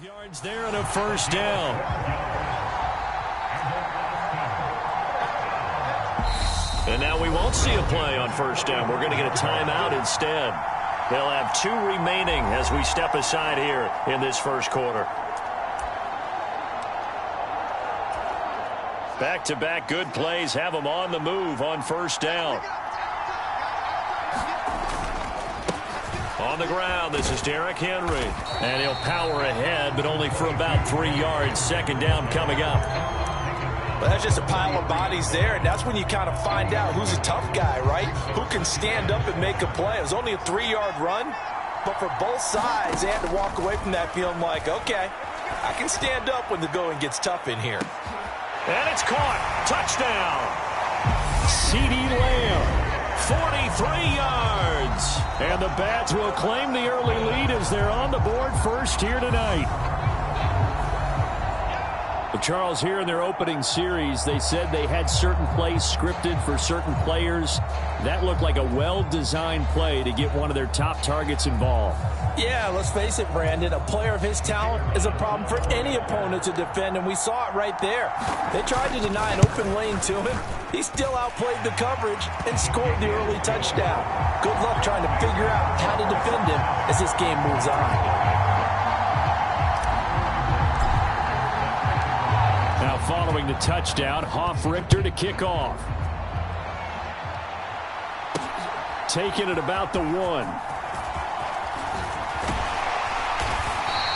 Yards there and a first down. And now we won't see a play on first down. We're going to get a timeout instead. They'll have 2 remaining as we step aside here in this first quarter. Back-to-back good plays have them on the move on first down. On the ground, this is Derrick Henry. And he'll power ahead, but only for about 3 yards. Second down coming up. Well, that's just a pile of bodies there, and that's when you kind of find out who's a tough guy, right? Who can stand up and make a play. It was only a 3-yard run, but for both sides, they had to walk away from that feeling like, okay, I can stand up when the going gets tough in here. And it's caught. Touchdown. CeeDee Lamb. 43 yards. And the Bats will claim the early lead as they're on the board first here tonight. But Charles, here in their opening series, they said they had certain plays scripted for certain players. That looked like a well-designed play to get one of their top targets involved. Yeah, let's face it, Brandon. A player of his talent is a problem for any opponent to defend, and we saw it right there. They tried to deny an open lane to him. He still outplayed the coverage and scored the early touchdown. Good luck trying to figure out how to defend him as this game moves on. Now following the touchdown, Richter to kick off. Taking it about the 1.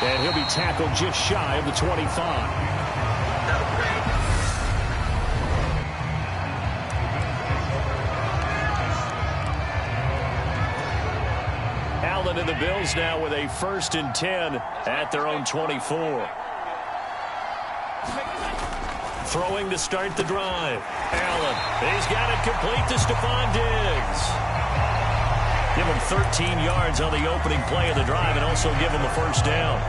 And he'll be tackled just shy of the 25. Allen and the Bills now with a 1st and 10 at their own 24. Throwing to start the drive. Allen, he's got it complete to Stephon Diggs. Give him 13 yards on the opening play of the drive and also give him a first down.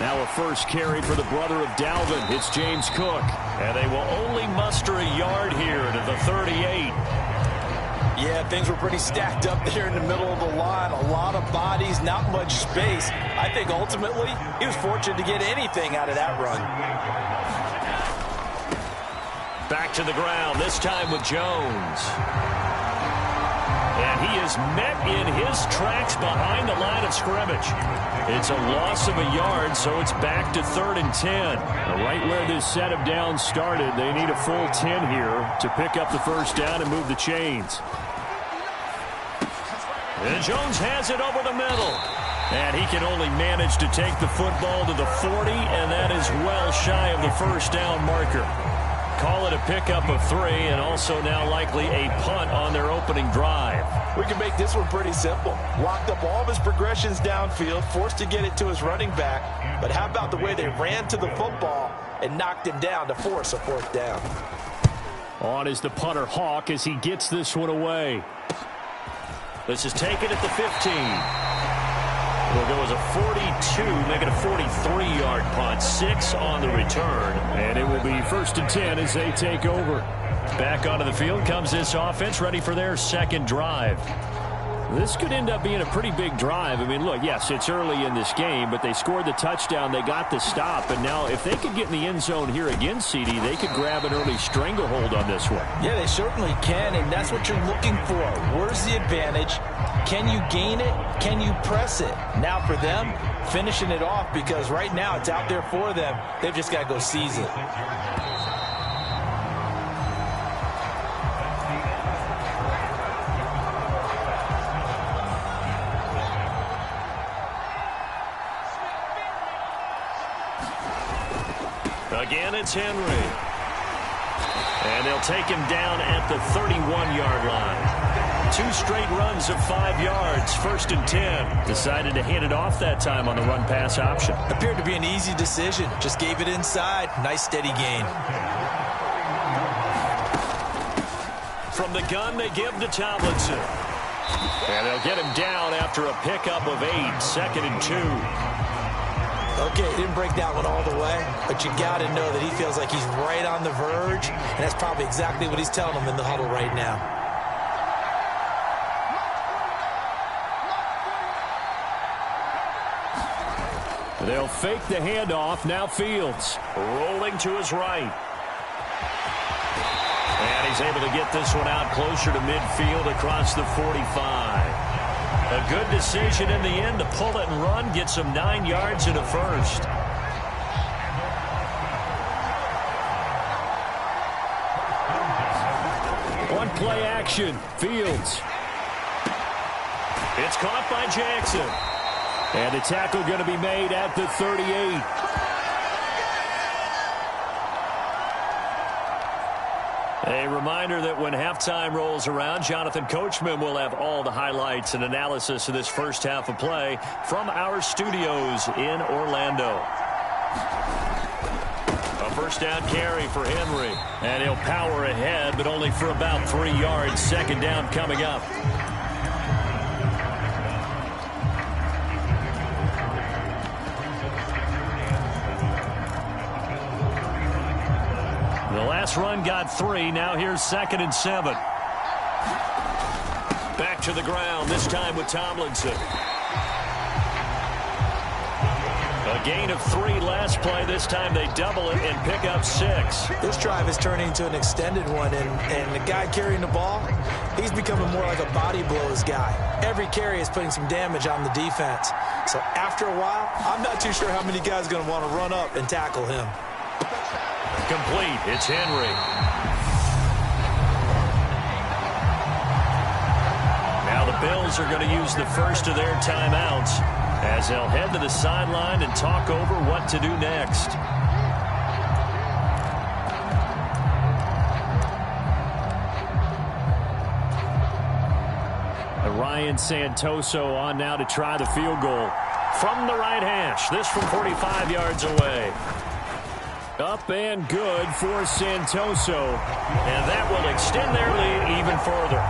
Now a first carry for the brother of Dalvin. It's James Cook. And they will only muster a yard here to the 38. Yeah, things were pretty stacked up there in the middle of the line. A lot of bodies, not much space. I think ultimately he was fortunate to get anything out of that run. Back to the ground, this time with Jones. And he is met in his tracks behind the line of scrimmage. It's a loss of a yard, so it's back to 3rd and 10. Right where this set of downs started, they need a full 10 here to pick up the first down and move the chains. And Jones has it over the middle. And he can only manage to take the football to the 40, and that is well shy of the first down marker. Call it a pickup of 3, and also now likely a punt on their opening drive. We can make this one pretty simple. Locked up all of his progressions downfield, forced to get it to his running back. But how about the way they ran to the football and knocked him down to force a 4th down? On is the punter Hawk as he gets this one away. This is taken at the 15. It'll go as a 42, make it a 43-yard punt. 6 on the return. And it will be 1st and 10 as they take over. Back onto the field comes this offense, ready for their second drive. This could end up being a pretty big drive. I mean, look, yes, it's early in this game, but they scored the touchdown. They got the stop. And now if they could get in the end zone here again, CD, they could grab an early stranglehold on this one. Yeah, they certainly can, and that's what you're looking for. Where's the advantage? Can you gain it? Can you press it? Now for them, finishing it off, because right now it's out there for them. They've just got to go seize it. Again, it's Henry. And they'll take him down at the 31-yard line. 2 straight runs of 5 yards, 1st and 10. Decided to hand it off that time on the run-pass option. Appeared to be an easy decision. Just gave it inside. Nice, steady gain. From the gun, they give to Tomlinson. And they'll get him down after a pickup of 8, 2nd and 2. Okay, he didn't break that one all the way, but you got to know that he feels like he's right on the verge, and that's probably exactly what he's telling them in the huddle right now. They'll fake the handoff. Now Fields. Rolling to his right. And he's able to get this one out closer to midfield across the 45. A good decision in the end to pull it and run, get some 9 yards and a first. On play action, Fields. It's caught by Jackson. And the tackle going to be made at the 38. A reminder that when halftime rolls around, Jonathan Coachman will have all the highlights and analysis of this first half of play from our studios in Orlando. A first down carry for Henry. And he'll power ahead, but only for about 3 yards. 2nd down coming up. The last run got 3. Now here's 2nd and 7. Back to the ground, this time with Tomlinson. A gain of 3 last play. This time they double it and pick up 6. This drive is turning into an extended one, and the guy carrying the ball, he's becoming more like a body blows guy. Every carry is putting some damage on the defense. So after a while, I'm not too sure how many guys are going to want to run up and tackle him. Complete. It's Henry. Now the Bills are going to use the first of their timeouts as they'll head to the sideline and talk over what to do next. Ryan Santoso on now to try the field goal. From the right hash, this from 45 yards away. Up and good for Santoso. And that will extend their lead even further.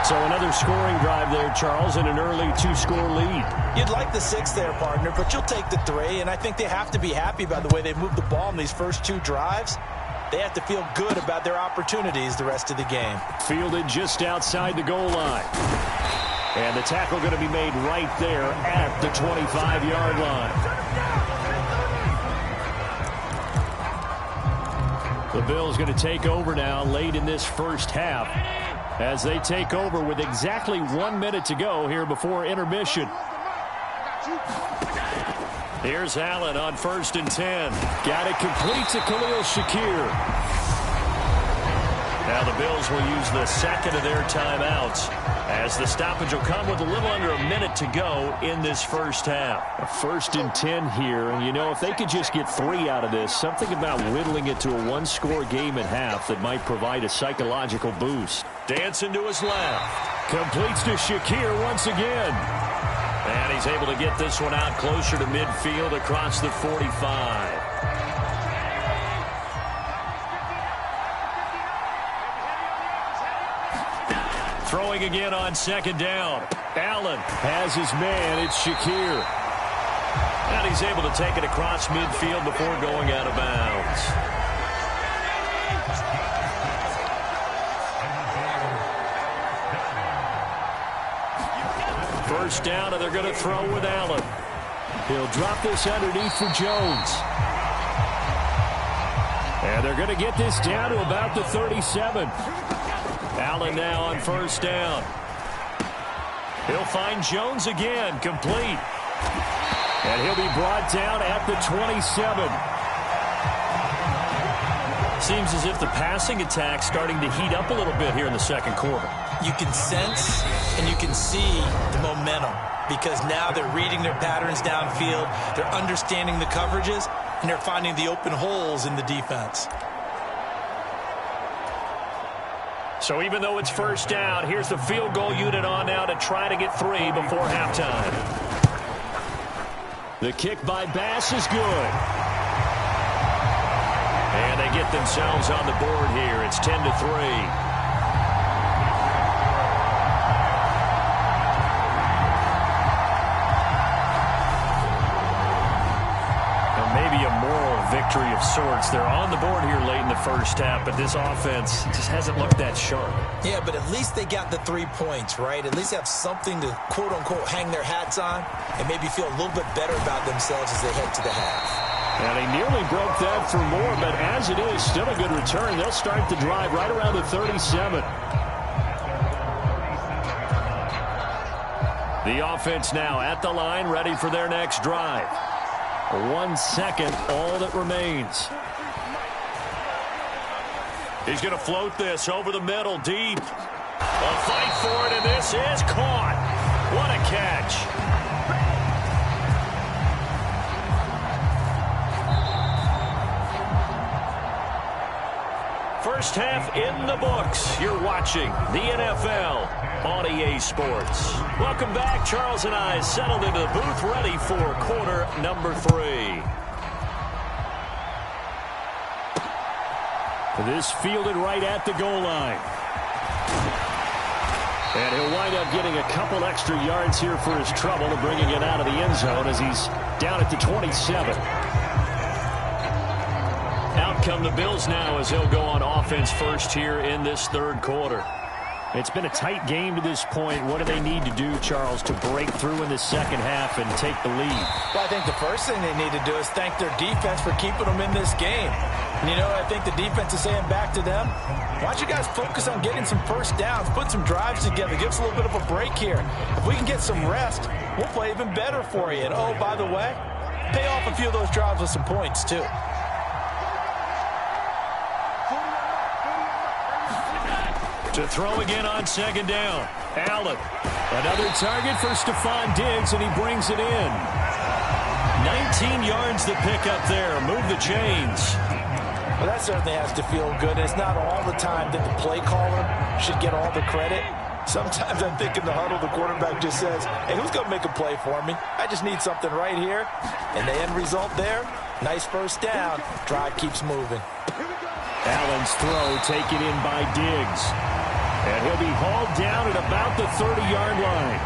So another scoring drive there, Charles, and an early 2-score lead. You'd like the 6 there, partner, but you'll take the 3, and I think they have to be happy by the way they moved the ball in these first 2 drives. They have to feel good about their opportunities the rest of the game. Fielded just outside the goal line. And the tackle going to be made right there at the 25-yard line. The Bills going to take over now late in this first half as they take over with exactly 1 minute to go here before intermission. Here's Allen on 1st and 10. Got it complete to Khalil Shakir. Now the Bills will use the second of their timeouts as the stoppage will come with a little under a minute to go in this first half. A 1st and 10 here, and you know, if they could just get 3 out of this, something about whittling it to a one-score game at half that might provide a psychological boost. Dancing to his left. Completes to Shakir once again. And he's able to get this one out closer to midfield across the 45. Throwing again on 2nd down. Allen has his man. It's Shakir. And he's able to take it across midfield before going out of bounds. First down, and they're going to throw with Allen. He'll drop this underneath for Jones. And they're going to get this down to about the 37. Allen now on 1st down. He'll find Jones again, complete. And he'll be brought down at the 27. Seems as if the passing attack's starting to heat up a little bit here in the second quarter. You can sense and you can see the momentum because now they're reading their patterns downfield, they're understanding the coverages, and they're finding the open holes in the defense. So even though it's 1st down, here's the field goal unit on now to try to get 3 before halftime. The kick by Bass is good. And they get themselves on the board here. It's 10-3. Victory of sorts. They're on the board here late in the first half, but this offense just hasn't looked that sharp. Yeah, but at least they got the 3 points, right? At least they have something to, quote-unquote, hang their hats on and maybe feel a little bit better about themselves as they head to the half. And he nearly broke that for more, but as it is, still a good return. They'll start the drive right around the 37. The offense now at the line, ready for their next drive. 1 second, all that remains. He's going to float this over the middle, deep. A fight for it, and this is caught. What a catch. First half in the books. You're watching the NFL on EA Sports. Welcome back. Charles and I settled into the booth ready for quarter number 3. This fielded right at the goal line. And he'll wind up getting a couple extra yards here for his trouble and bringing it out of the end zone as he's down at the 27. Out come the Bills now as they'll go on offense first here in this third quarter. It's been a tight game to this point. What do they need to do, Charles, to break through in the second half and take the lead? Well, I think the first thing they need to do is thank their defense for keeping them in this game. And you know, I think the defense is saying back to them, why don't you guys focus on getting some first downs, put some drives together, give us a little bit of a break here. If we can get some rest, we'll play even better for you. And, oh, by the way, pay off a few of those drives with some points, too. To throw again on 2nd down. Allen. Another target for Stephon Diggs, and he brings it in. 19 yards to pick up there. Move the chains. Well, that certainly has to feel good. It's not all the time that the play caller should get all the credit. Sometimes I think in the huddle, the quarterback just says, hey, who's going to make a play for me? I just need something right here. And the end result there, nice first down. Drive keeps moving. Allen's throw taken in by Diggs. And he'll be hauled down at about the 30-yard line.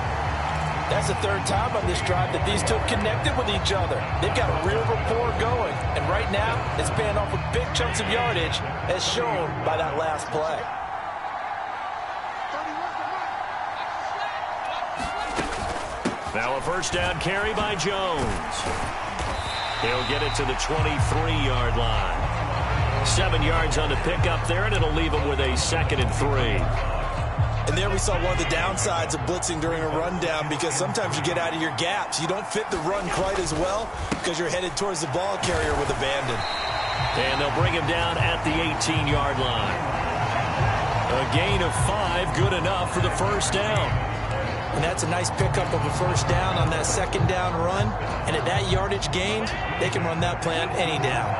That's the 3rd time on this drive that these two connected with each other. They've got a real rapport going. And right now, it's paying off with big chunks of yardage, as shown by that last play. Now a first down carry by Jones. He'll get it to the 23-yard line. 7 yards on the pickup there, and it'll leave him with a 2nd and 3. And there we saw one of the downsides of blitzing during a rundown, because sometimes you get out of your gaps. You don't fit the run quite as well because you're headed towards the ball carrier with abandon. And they'll bring him down at the 18-yard line. A gain of 5, good enough for the first down. And that's a nice pickup of a first down on that second down run. And at that yardage gained, they can run that play on any down.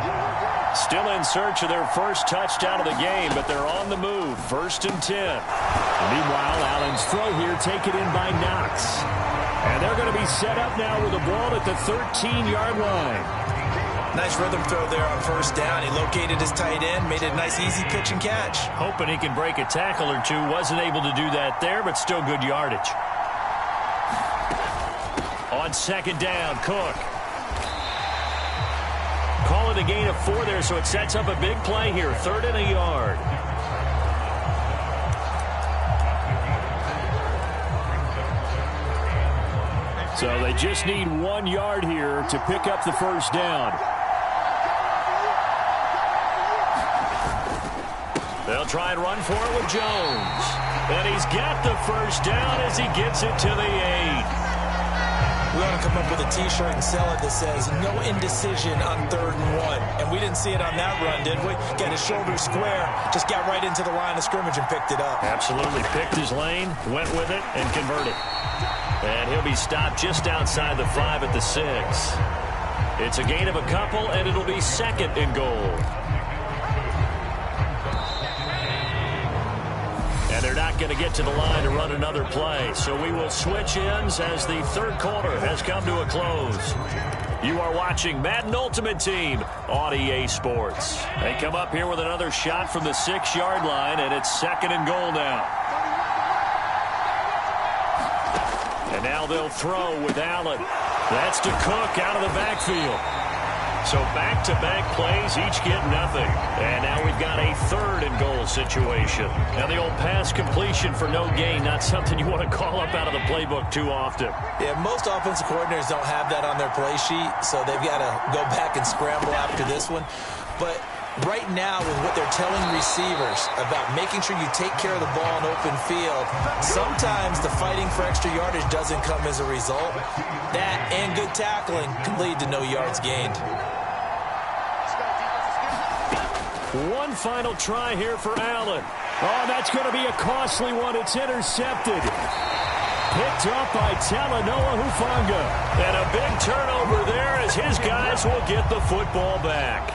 Still in search of their first touchdown of the game, but they're on the move. 1st and 10. Meanwhile, Allen's throw here taken in by Knox. And they're going to be set up now with the ball at the 13-yard line. Nice rhythm throw there on first down. He located his tight end, made it a nice easy pitch and catch. Hoping he can break a tackle or two. Wasn't able to do that there, but still good yardage. On 2nd down, Cook. Call it a gain of 4 there, so it sets up a big play here. 3rd and a yard. So they just need 1 yard here to pick up the first down. They'll try and run for it with Jones. And he's got the first down as he gets it to the 8. We ought to come up with a T-shirt and sell it that says, no indecision on 3rd and 1. And we didn't see it on that run, did we? Got his shoulder square, just got right into the line of scrimmage and picked it up. Absolutely picked his lane, went with it, and converted. And he'll be stopped just outside the 5 at the 6. It's a gain of a couple, and it'll be 2nd and goal. And they're not going to get to the line to run another play. So we will switch ends as the 3rd quarter has come to a close. You are watching Madden Ultimate Team on EA Sports. They come up here with another shot from the 6-yard line, and it's 2nd and goal now. And now they'll throw with Allen. That's to Cook out of the backfield. So back-to-back plays, each get nothing. And now we've got a 3rd and goal situation. Now the old pass completion for no gain, not something you want to call up out of the playbook too often. Yeah, most offensive coordinators don't have that on their play sheet, so they've got to go back and scramble after this one. But right now, with what they're telling receivers about making sure you take care of the ball in open field, sometimes the fighting for extra yardage doesn't come as a result. That and good tackling can lead to no yards gained. One final try here for Allen. Oh, that's going to be a costly one. It's intercepted. Picked up by Talanoa Hufanga. And a big turnover there as his guys will get the football back.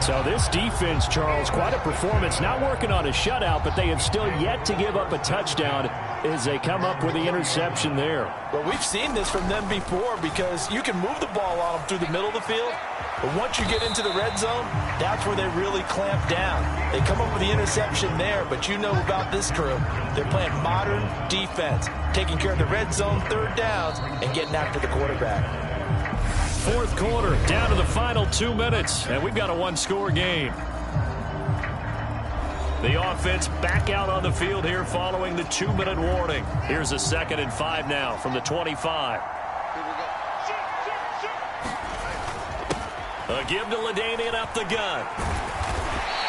So this defense, Charles, quite a performance. Not working on a shutout, but they have still yet to give up a touchdown as they come up with the interception there. Well, we've seen this from them before because you can move the ball on them through the middle of the field, but once you get into the red zone, that's where they really clamp down. They come up with the interception there, but you know about this crew. They're playing modern defense, taking care of the red zone 3rd downs and getting after the quarterback. 4th quarter, down to the final 2 minutes, and we've got a 1-score game. The offense back out on the field here following the 2-minute warning. Here's a 2nd and 5 now from the 25. A give to LaDainian up the gut.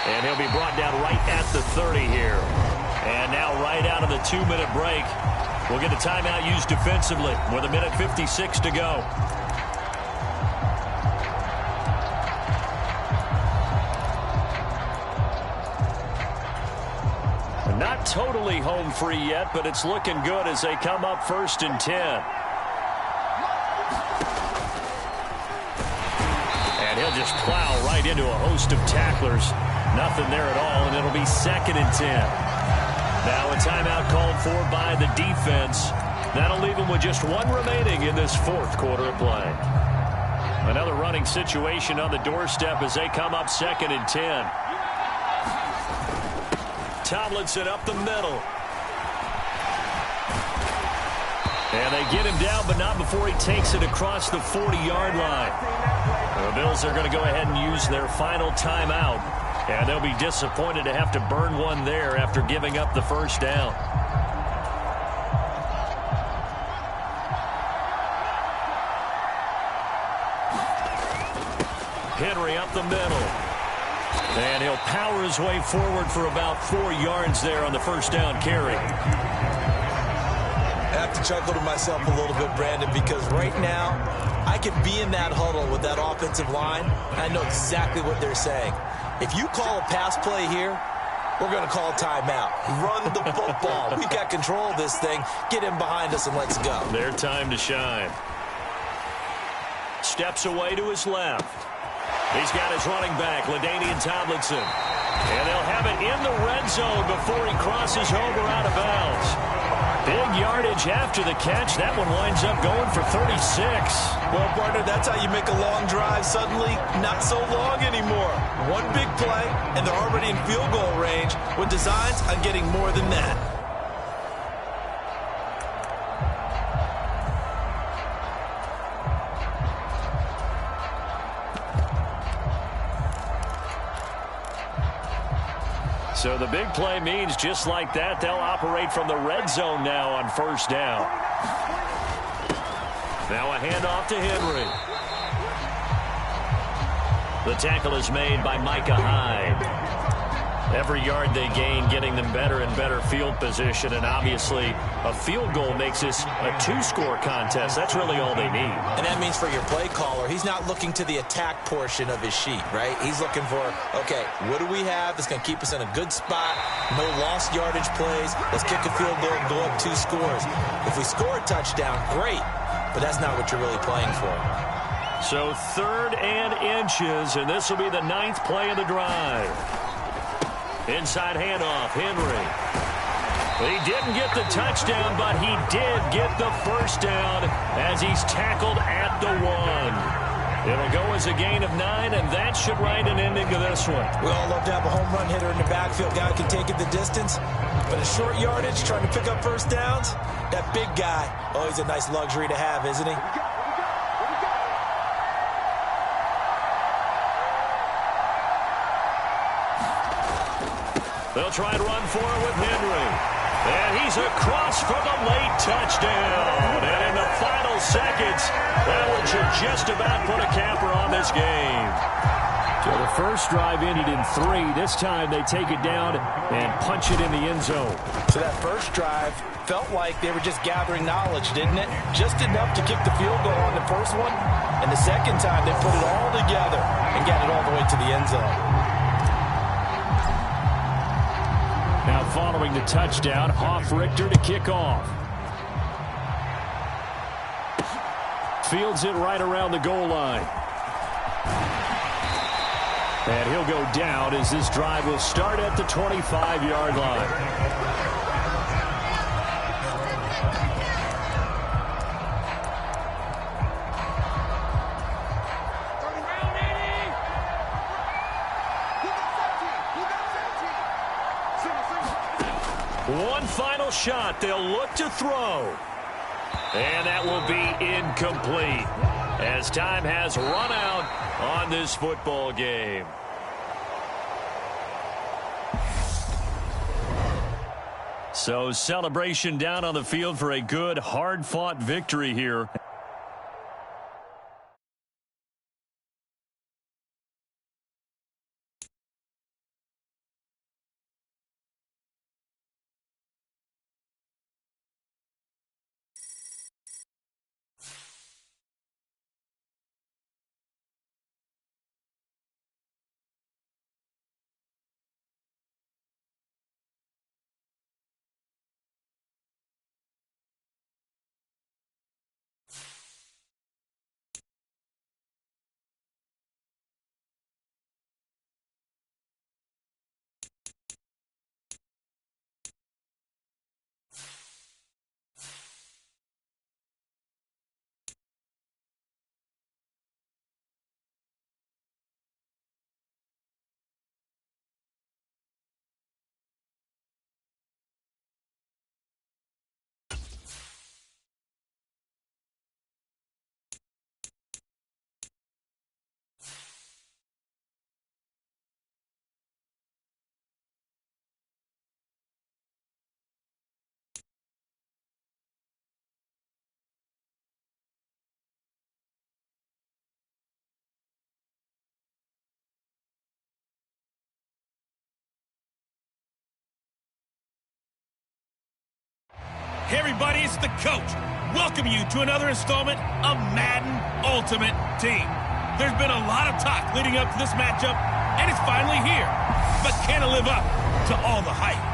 And he'll be brought down right at the 30 here. And now right out of the 2-minute break, we'll get a timeout used defensively with 1:56 to go. Not totally home free yet, but it's looking good as they come up 1st and 10. And he'll just plow right into a host of tacklers. Nothing there at all, and it'll be 2nd and 10. Now a timeout called for by the defense. That'll leave them with just 1 remaining in this 4th quarter of play. Another running situation on the doorstep as they come up 2nd and 10. Tomlinson up the middle. And they get him down, but not before he takes it across the 40-yard line. The Bills are going to go ahead and use their final timeout. And they'll be disappointed to have to burn one there after giving up the first down. Henry up the middle. And he'll power his way forward for about 4 yards there on the first down carry. I have to chuckle to myself a little bit, Brandon, because right now I could be in that huddle with that offensive line. I know exactly what they're saying. If you call a pass play here, we're going to call timeout. Run the football. We've got control of this thing. Get him behind us and let's go. Their time to shine. Steps away to his left. He's got his running back, LaDainian Tomlinson. And they'll have it in the red zone before he crosses over out of bounds. Big yardage after the catch. That one winds up going for 36. Well, partner, that's how you make a long drive suddenly not so long anymore. One big play, and they're already in field goal range with designs on getting more than that. So the big play means just like that, they'll operate from the red zone now on first down. Now a handoff to Henry. The tackle is made by Micah Hyde. Every yard they gain getting them better and better field position, and obviously a field goal makes this a two-score contest. That's really all they need. And that means for your play caller, he's not looking to the attack portion of his sheet, right? He's looking for, okay, what do we have that's going to keep us in a good spot? No lost yardage plays. Let's kick a field goal and go up 2 scores. If we score a touchdown, great, but that's not what you're really playing for. So 3rd and inches, and this will be the 9th play of the drive. Inside handoff, Henry. He didn't get the touchdown, but he did get the first down as he's tackled at the 1. It'll go as a gain of 9, and that should write an ending to this one. We all love to have a home run hitter in the backfield. Guy can take it the distance, but a short yardage, trying to pick up first downs, that big guy, oh, he's a nice luxury to have, isn't he? They'll try and run for it with Henry. And he's across for the late touchdown. And in the final seconds, that one should just about put a capper on this game. So the first drive ended in 3. This time they take it down and punch it in the end zone. So that first drive felt like they were just gathering knowledge, didn't it? Just enough to kick the field goal on the first one. And the second time they put it all together and got it all the way to the end zone. Now following the touchdown, Hoff-Richter to kick off. Fields it right around the goal line. And he'll go down as this drive will start at the 25-yard line. One final shot. They'll look to throw. And that will be incomplete as time has run out on this football game. So celebration down on the field for a good, hard-fought victory here. Hey everybody, it's the coach. Welcome you to another installment of Madden Ultimate Team. There's been a lot of talk leading up to this matchup, and it's finally here. But can it live up to all the hype?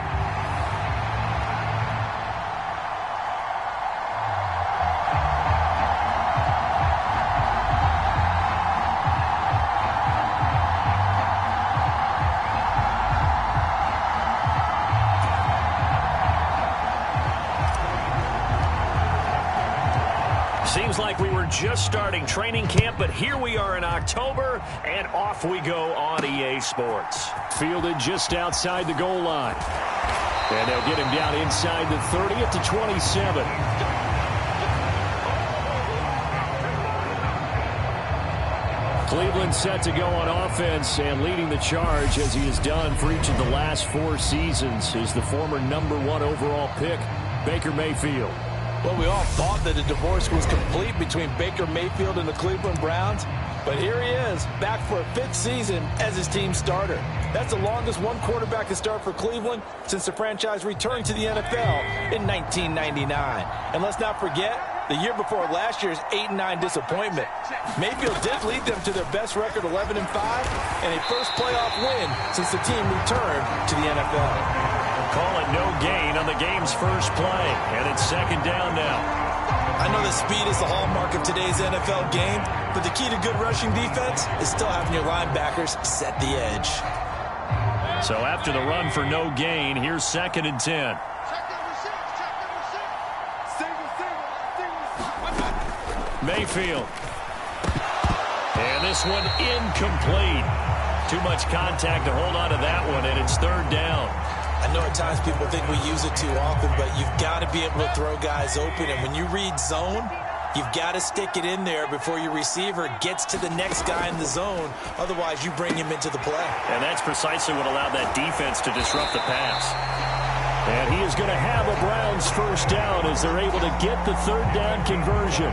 Seems like we were just starting training camp, but here we are in October, and off we go on EA Sports. Fielded just outside the goal line. And they'll get him down inside the 30 at the 27. Cleveland set to go on offense, and leading the charge as he has done for each of the last 4 seasons is the former #1 overall pick, Baker Mayfield. Well, we all thought that the divorce was complete between Baker Mayfield and the Cleveland Browns. But here he is, back for a 5th season as his team starter. That's the longest one quarterback to start for Cleveland since the franchise returned to the NFL in 1999. And let's not forget, the year before last year's 8-9 disappointment. Mayfield did lead them to their best record, 11-5, and a first playoff win since the team returned to the NFL. Call it no gain on the game's first play, and it's 2nd down now. I know that speed is the hallmark of today's NFL game, but the key to good rushing defense is still having your linebackers set the edge. So after the run for no gain, here's 2nd and 10. Mayfield. And this one incomplete. Too much contact to hold on to that one, and it's 3rd down. I know at times people think we use it too often, but you've got to be able to throw guys open. And when you read zone, you've got to stick it in there before your receiver gets to the next guy in the zone. Otherwise, you bring him into the play. And that's precisely what allowed that defense to disrupt the pass. And he is going to have a Browns first down as they're able to get the 3rd down conversion.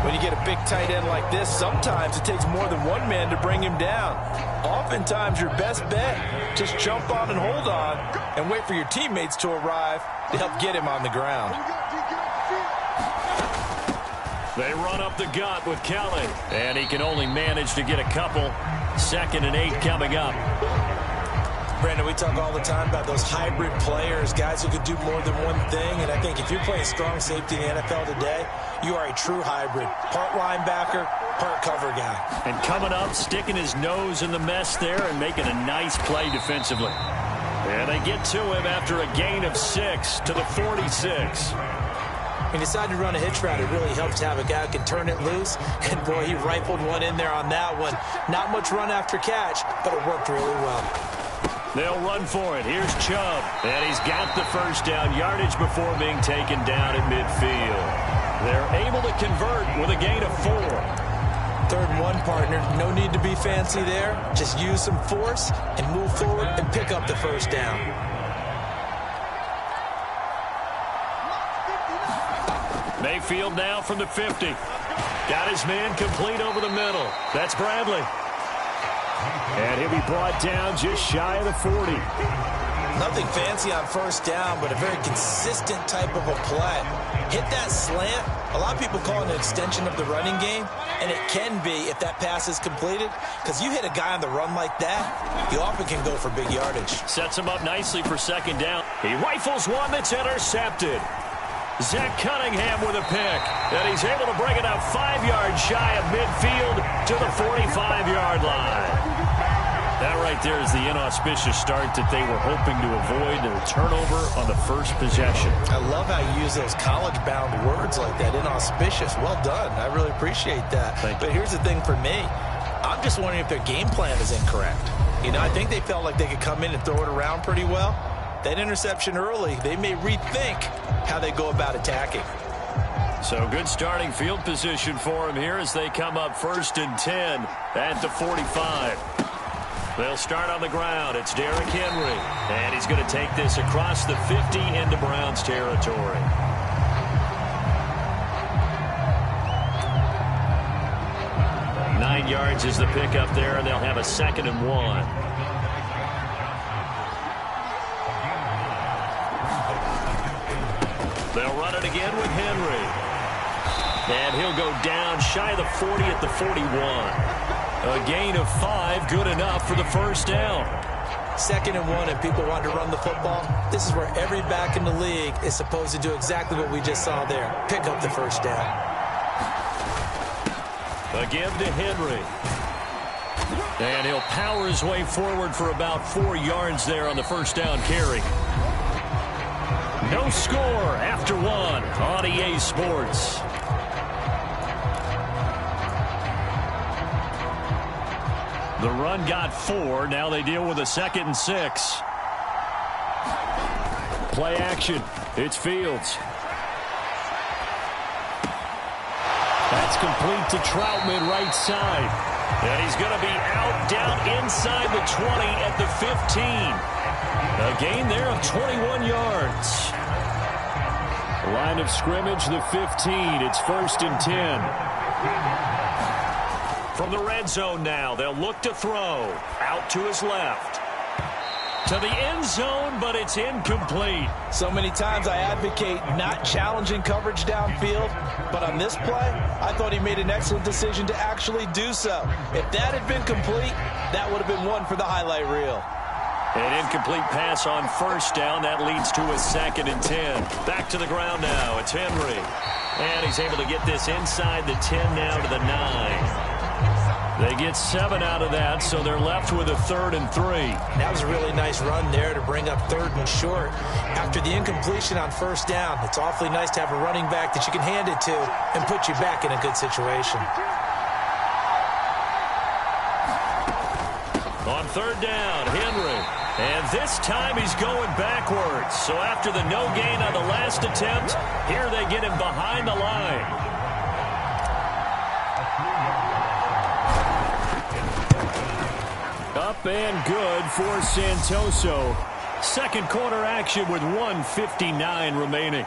When you get a big tight end like this, sometimes it takes more than one man to bring him down. Oftentimes, your best bet, just jump on and hold on and wait for your teammates to arrive to help get him on the ground. They run up the gut with Kelly, and he can only manage to get a couple. 2nd and 8 coming up. Brandon, we talk all the time about those hybrid players, guys who could do more than one thing, and I think if you're playing strong safety in the NFL today, you are a true hybrid. Part linebacker, part cover guy. And coming up, sticking his nose in the mess there and making a nice play defensively. And they get to him after a gain of 6 to the 46. He decided to run a hitch route. It really helps to have a guy who can turn it loose. And, boy, he rifled one in there on that one. Not much run after catch, but it worked really well. They'll run for it. Here's Chubb. And he's got the first down yardage before being taken down at midfield. They're able to convert with a gain of 4. 3rd and 1, partner. No need to be fancy there. Just use some force and move forward and pick up the first down. Mayfield now from the 50. Got his man complete over the middle. That's Bradley. And he'll be brought down just shy of the 40. Nothing fancy on first down, but a very consistent type of a play. Hit that slant. A lot of people call it an extension of the running game, and it can be if that pass is completed, because you hit a guy on the run like that, you often can go for big yardage. Sets him up nicely for 2nd down. He rifles one that's intercepted. Zach Cunningham with a pick, and he's able to bring it up 5 yards shy of midfield to the 45-yard line. That right there is the inauspicious start that they were hoping to avoid, and a turnover on the first possession. I love how you use those college-bound words like that, inauspicious. Well done. I really appreciate that. But here's the thing for me. I'm just wondering if their game plan is incorrect. You know, I think they felt like they could come in and throw it around pretty well. That interception early, they may rethink how they go about attacking. So good starting field position for him here as they come up 1st and 10 at the 45. They'll start on the ground. It's Derrick Henry. And he's going to take this across the 50 into Browns territory. Nine yards is the pickup there, and they'll have a 2nd and 1. They'll run it again with Henry. And he'll go down shy of the 40 at the 41. A gain of 5, good enough for the first down. 2nd and 1, and people want to run the football. This is where every back in the league is supposed to do exactly what we just saw there. Pick up the first down. Again to Henry. And he'll power his way forward for about 4 yards there on the first down carry. No score after 1 on EA Sports. The run got 4. Now they deal with a 2nd and 6. Play action. It's Fields. That's complete to Troutman right side. And he's going to be out down inside the 20 at the 15. A gain there of 21 yards. Line of scrimmage, the 15. It's 1st and 10. From the red zone now, they'll look to throw. Out to his left. To the end zone, but it's incomplete. So many times I advocate not challenging coverage downfield, but on this play, I thought he made an excellent decision to actually do so. If that had been complete, that would have been one for the highlight reel. An incomplete pass on first down. That leads to a 2nd and 10. Back to the ground now. It's Henry. And he's able to get this inside the 10 now to the 9. They get 7 out of that, so they're left with a 3rd and 3. That was a really nice run there to bring up 3rd and short. After the incompletion on first down, it's awfully nice to have a running back that you can hand it to and put you back in a good situation. On 3rd down, Henry. And this time he's going backwards. So after the no gain on the last attempt, here they get him behind the line. Up and good for Santoso. Second quarter action with 1:59 remaining.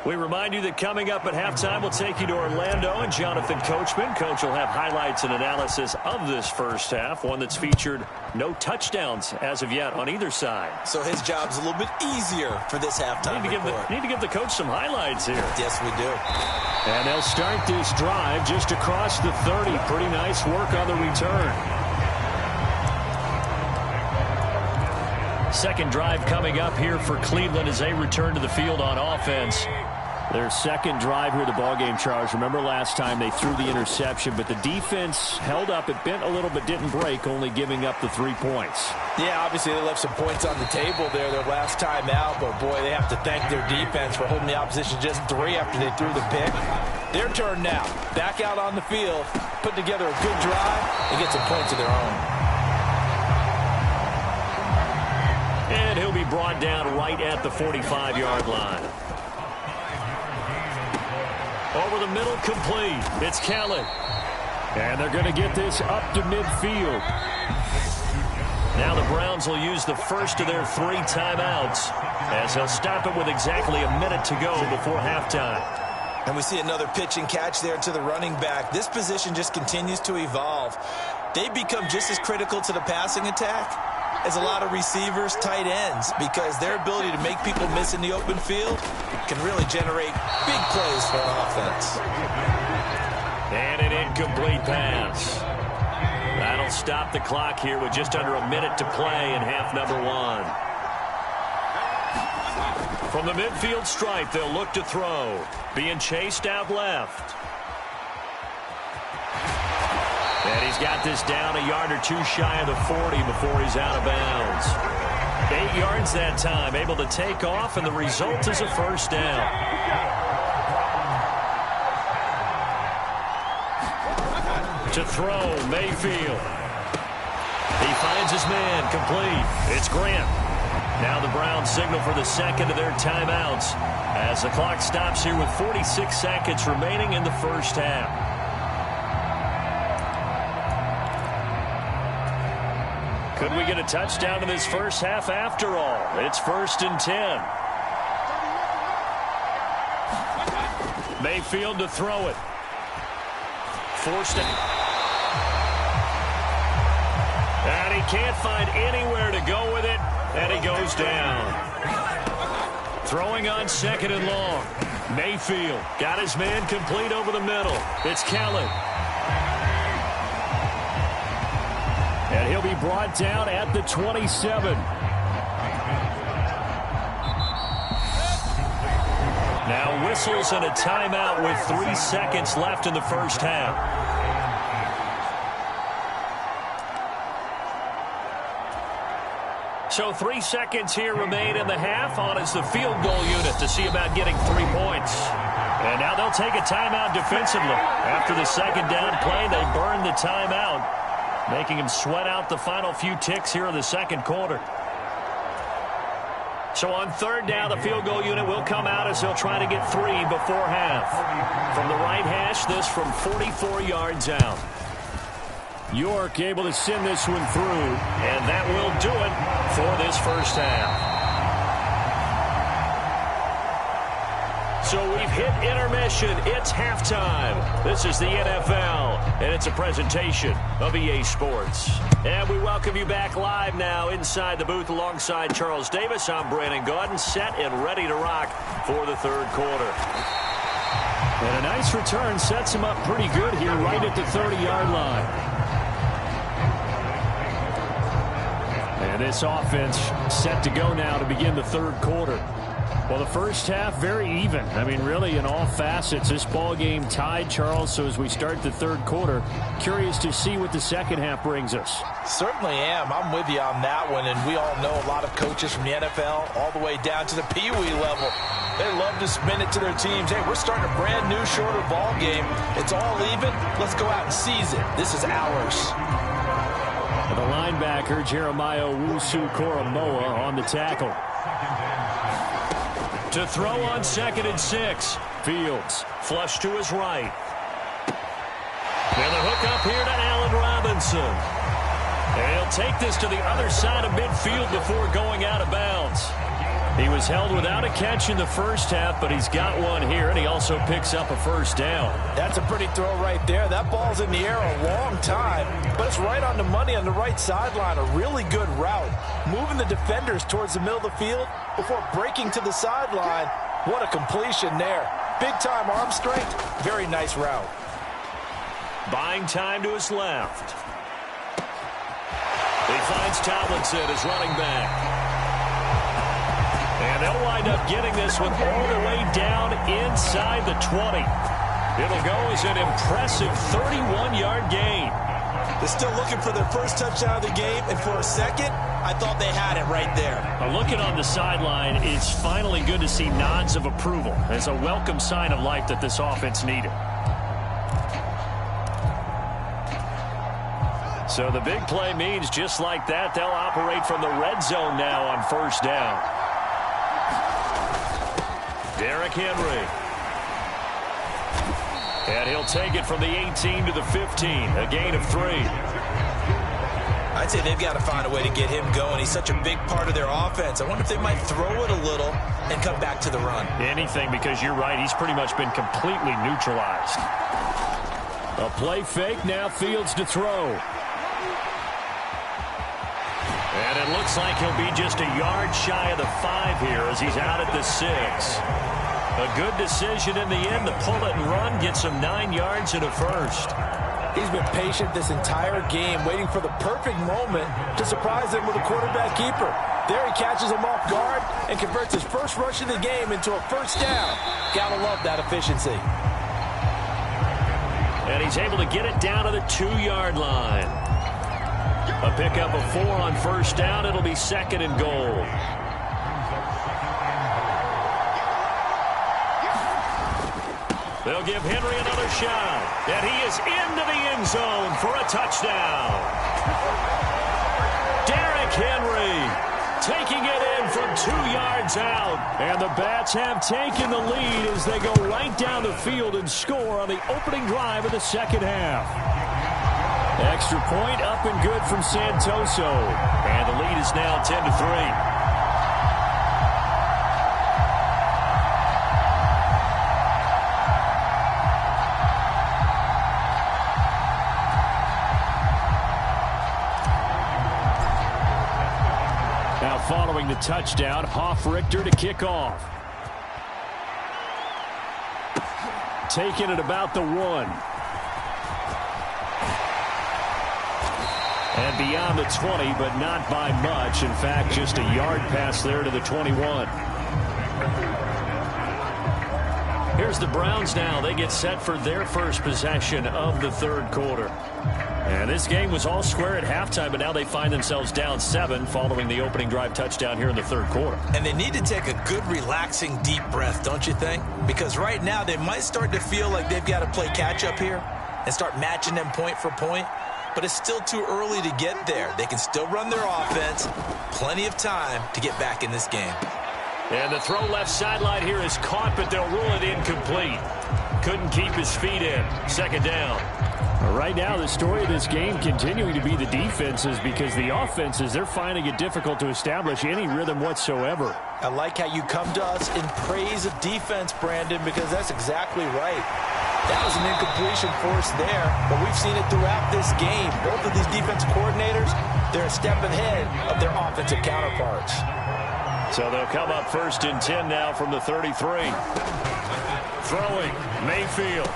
We remind you that coming up at halftime, we'll take you to Orlando and Jonathan Coachman. Coach will have highlights and analysis of this first half, one that's featured no touchdowns as of yet on either side. So his job's a little bit easier for this halftime report. Need to give the coach some highlights here. Yes, we do. And they'll start this drive just across the 30. Pretty nice work on the return. Second drive coming up here for Cleveland as they return to the field on offense. Their second drive here of the ballgame, Charles. Remember last time they threw the interception, but the defense held up. It bent a little but didn't break, only giving up the 3 points. Yeah, obviously they left some points on the table there their last time out, but boy, they have to thank their defense for holding the opposition just 3 after they threw the pick. Their turn now. Back out on the field, put together a good drive, and get some points of their own. And he'll be brought down right at the 45-yard line. Over the middle, complete. It's Kelly. And they're going to get this up to midfield. Now the Browns will use the first of their 3 timeouts as they'll stop it with exactly a minute to go before halftime. And we see another pitch and catch there to the running back. This position just continues to evolve. They become just as critical to the passing attack as a lot of receivers, tight ends, because their ability to make people miss in the open field can really generate big plays for an offense. And an incomplete pass. That'll stop the clock here with just under a minute to play in half number 1. From the midfield stripe, they'll look to throw. Being chased out left. And he's got this down a yard or 2 shy of the 40 before he's out of bounds. 8 yards that time, able to take off, and the result is a first down. To throw, Mayfield. He finds his man, complete. It's Grant. Now the Browns signal for the second of their timeouts as the clock stops here with 46 seconds remaining in the first half. Could we get a touchdown in this first half after all? It's 1st and 10. Mayfield to throw it. Forced it. And he can't find anywhere to go with it, and he goes down. Throwing on 2nd and long. Mayfield got his man complete over the middle. It's Kelly. be brought down at the 27. Now whistles and a timeout with 3 seconds left in the first half. So 3 seconds here remain in the half. On is the field goal unit to see about getting 3 points. And now they'll take a timeout defensively. After the second down play, they burn the timeout, making them sweat out the final few ticks here in the second quarter. So on third down, the field goal unit will come out as they'll try to get 3 before half. From the right hash, this from 44 yards out. York able to send this one through. And that will do it for this first half. So we've hit intermission. It's halftime. This is the NFL, and it's a presentation of EA Sports. And we welcome you back live now inside the booth alongside Charles Davis. I'm Brandon Gaudin, set and ready to rock for the third quarter. And a nice return sets him up pretty good here right at the 30-yard line. And this offense set to go now to begin the third quarter. Well, the first half, very even. I mean, really, in all facets, this ball game tied, Charles. So as we start the third quarter, curious to see what the second half brings us. Certainly am. I'm with you on that one. And we all know a lot of coaches from the NFL all the way down to the Pee Wee level. They love to spin it to their teams. Hey, we're starting a brand new, shorter ball game. It's all even. Let's go out and seize it. This is ours. The linebacker, Jeremiah Owusu-Koramoah, on the tackle. To throw on 2nd and 6. Fields. Flush to his right. And the hook up here to Allen Robinson. And he'll take this to the other side of midfield before going out of bounds. He was held without a catch in the first half, but he's got one here, and he also picks up a first down. That's a pretty throw right there. That ball's in the air a long time, but it's right on the money on the right sideline. A really good route. Moving the defenders towards the middle of the field before breaking to the sideline. What a completion there. Big-time arm strength. Very nice route. Buying time to his left. He finds Tomlinson as running back. And they'll wind up getting this one all the way down inside the 20. It'll go as an impressive 31-yard gain. They're still looking for their first touchdown of the game, and for a second, I thought they had it right there. Looking on the sideline, it's finally good to see nods of approval. It's a welcome sign of life that this offense needed. So the big play means just like that, they'll operate from the red zone now on first down. Derrick Henry. And he'll take it from the 18 to the 15, a gain of 3. I'd say they've got to find a way to get him going. He's such a big part of their offense. I wonder if they might throw it a little and come back to the run. Anything, because you're right, he's pretty much been completely neutralized. A play fake, now Fields to throw. And it looks like he'll be just a yard shy of the 5 here as he's out at the 6. A good decision in the end to pull it and run, get some 9 yards and a first. He's been patient this entire game, waiting for the perfect moment to surprise them with a quarterback keeper. There he catches him off guard and converts his first rush of the game into a first down. Gotta love that efficiency. And he's able to get it down to the 2-yard line. A pickup of 4 on first down. It'll be 2nd and goal. They'll give Henry another shot. And he is into the end zone for a touchdown. Derrick Henry taking it in from 2 yards out. And the Bats have taken the lead as they go right down the field and score on the opening drive of the second half. Extra point up and good from Santoso. And the lead is now 10-3. Now following the touchdown, Hoff-Richter to kick off. Taking it about the 1. And beyond the 20, but not by much. In fact, just a yard pass there to the 21. Here's the Browns now. They get set for their first possession of the third quarter. And this game was all square at halftime, but now they find themselves down 7 following the opening drive touchdown here in the third quarter. And they need to take a good, relaxing, deep breath, don't you think? Because right now they might start to feel like they've got to play catch-up here and start matching them point for point. But it's still too early to get there. They can still run their offense. Plenty of time to get back in this game. And the throw left sideline here is caught, but they'll rule it incomplete. Couldn't keep his feet in. Second down. Right now, the story of this game continuing to be the defenses, because the offenses, they're finding it difficult to establish any rhythm whatsoever. I like how you come to us in praise of defense, Brandon, because that's exactly right. That was an incompletion force there, but we've seen it throughout this game. Both of these defensive coordinators, they're a step ahead of their offensive counterparts. So they'll come up 1st and 10 now from the 33. Throwing, Mayfield.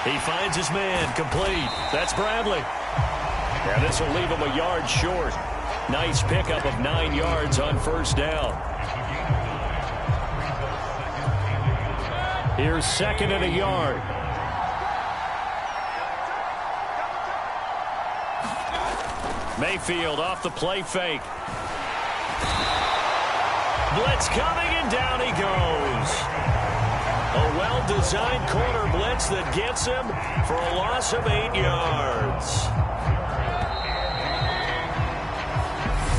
He finds his man, complete. That's Bradley. Yeah, this will leave him a yard short. Nice pickup of 9 yards on first down. Here's 2nd and a yard. Mayfield off the play fake. Blitz coming, and down he goes. A well-designed corner blitz that gets him for a loss of 8 yards.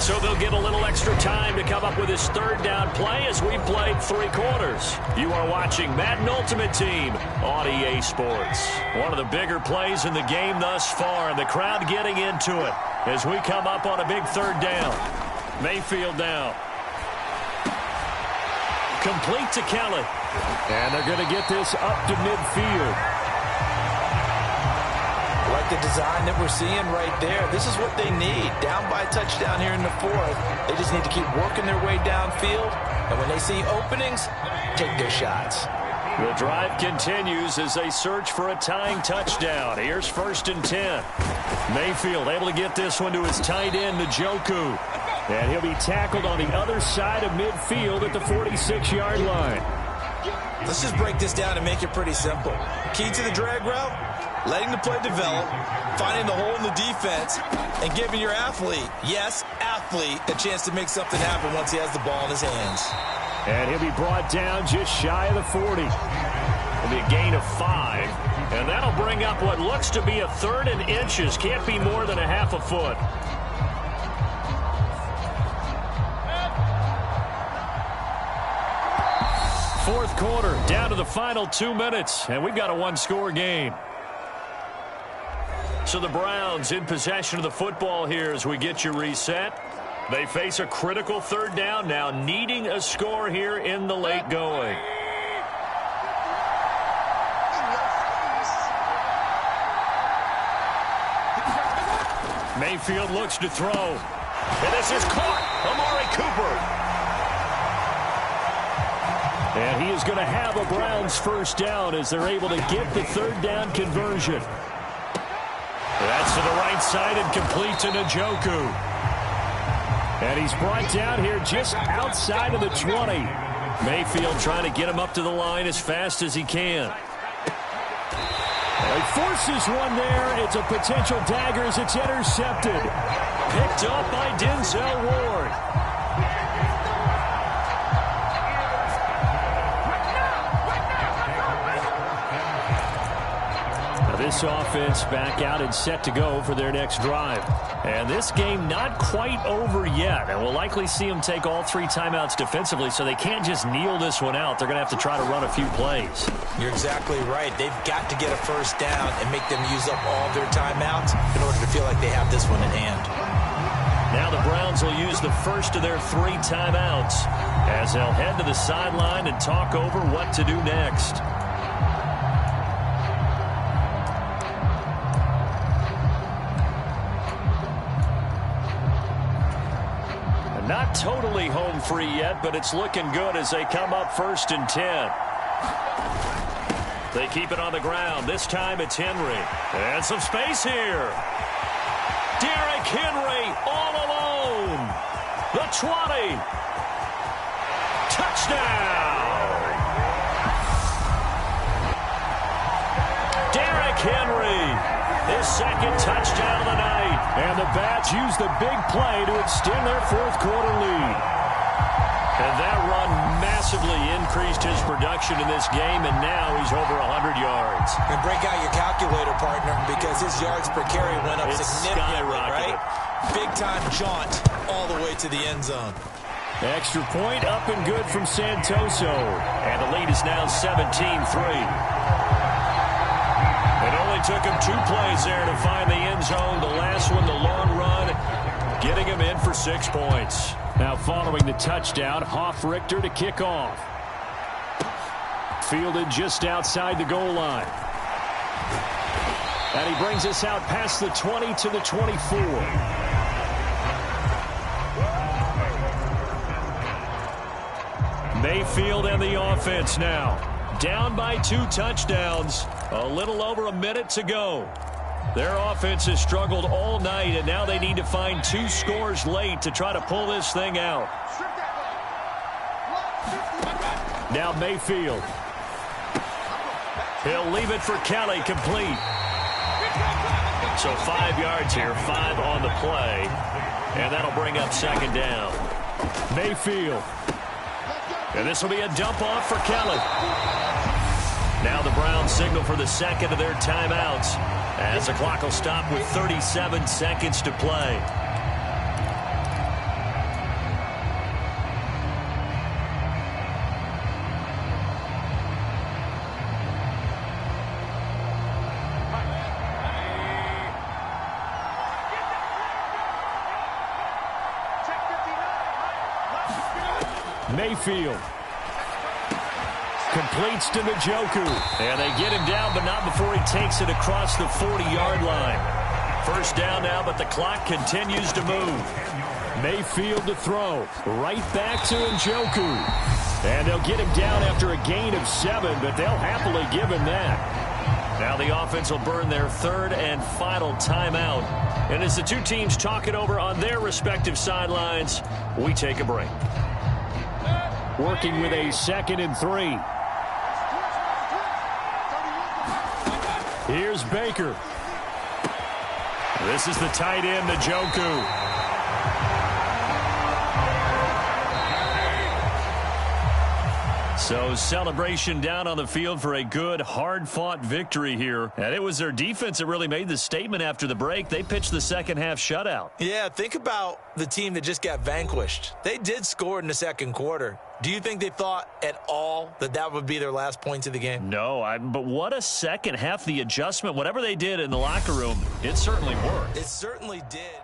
So they'll get a little extra time to come up with his third down play as we've played 3 quarters. You are watching Madden Ultimate Team on EA Sports. One of the bigger plays in the game thus far, and the crowd getting into it as we come up on a big third down. Mayfield now. Complete to Kelly. And they're going to get this up to midfield. Like the design that we're seeing right there. This is what they need. Down by a touchdown here in the 4th. They just need to keep working their way downfield. And when they see openings, take their shots. The drive continues as they search for a tying touchdown. Here's 1st and 10. Mayfield able to get this one to his tight end, Njoku. And he'll be tackled on the other side of midfield at the 46-yard line. Let's just break this down and make it pretty simple. Key to the drag route, letting the play develop, finding the hole in the defense, and giving your athlete, yes, athlete, a chance to make something happen once he has the ball in his hands. And he'll be brought down just shy of the 40. It'll be a gain of 5. And that'll bring up what looks to be a 3rd and inches. Can't be more than a half a foot. Fourth quarter, down to the final 2 minutes, and we've got a 1-score game. So the Browns in possession of the football here as we get you reset. They face a critical third down now, needing a score here in the late going. Mayfield looks to throw. And this is caught. Amari Cooper. And he is going to have a Browns first down as they're able to get the third down conversion. That's to the right side and complete to Njoku. And he's brought down here just outside of the 20. Mayfield trying to get him up to the line as fast as he can. He forces one there. It's a potential dagger as it's intercepted. Picked up by Denzel Ward. This offense back out and set to go for their next drive. And this game not quite over yet. And we'll likely see them take all 3 timeouts defensively, so they can't just kneel this one out. They're going to have to try to run a few plays. You're exactly right. They've got to get a first down and make them use up all their timeouts in order to feel like they have this one in hand. Now the Browns will use the first of their 3 timeouts as they'll head to the sideline and talk over what to do next. Not totally home free yet, but it's looking good as they come up 1st and 10. They keep it on the ground. This time it's Henry. And some space here. Derrick 20. Touchdown. Derrick Henry, his second touchdown of the night. And the Bats use the big play to extend their fourth quarter lead. And that run massively increased his production in this game, and now he's over 100 yards. And break out your calculator, partner, because his yards per carry went up significantly, right? Big-time jaunt all the way to the end zone. Extra point up and good from Santoso. And the lead is now 17-3. It only took him 2 plays there to find the end zone. The last one, the long run, getting him in for 6 points. Now following the touchdown, Hoff-Richter to kick off. Fielded just outside the goal line. And he brings us out past the 20 to the 24. Mayfield and the offense now. Down by 2 touchdowns. A little over a minute to go. Their offense has struggled all night, and now they need to find 2 scores late to try to pull this thing out. Now Mayfield. He'll leave it for Kelly, complete. So 5 yards here, 5 on the play, and that'll bring up second down. Mayfield. And this will be a dump off for Kelly. Now the Browns signal for the second of their timeouts, as the clock will stop with 37 seconds to play. Mayfield. Completes to Njoku. And they get him down, but not before he takes it across the 40-yard line. First down now, but the clock continues to move. Mayfield to throw. Right back to Njoku. And they'll get him down after a gain of 7, but they'll happily give him that. Now the offense will burn their third and final timeout. And as the two teams talk it over on their respective sidelines, we take a break. Working with a 2nd and 3. Here's Baker. This is the tight end, Njoku. So celebration down on the field for a good, hard-fought victory here. And it was their defense that really made the statement after the break. They pitched the second half shutout. Yeah, think about the team that just got vanquished. They did score in the second quarter. Do you think they thought at all that that would be their last points of the game? No, but what a second half. The adjustment, whatever they did in the locker room, it certainly worked. It certainly did.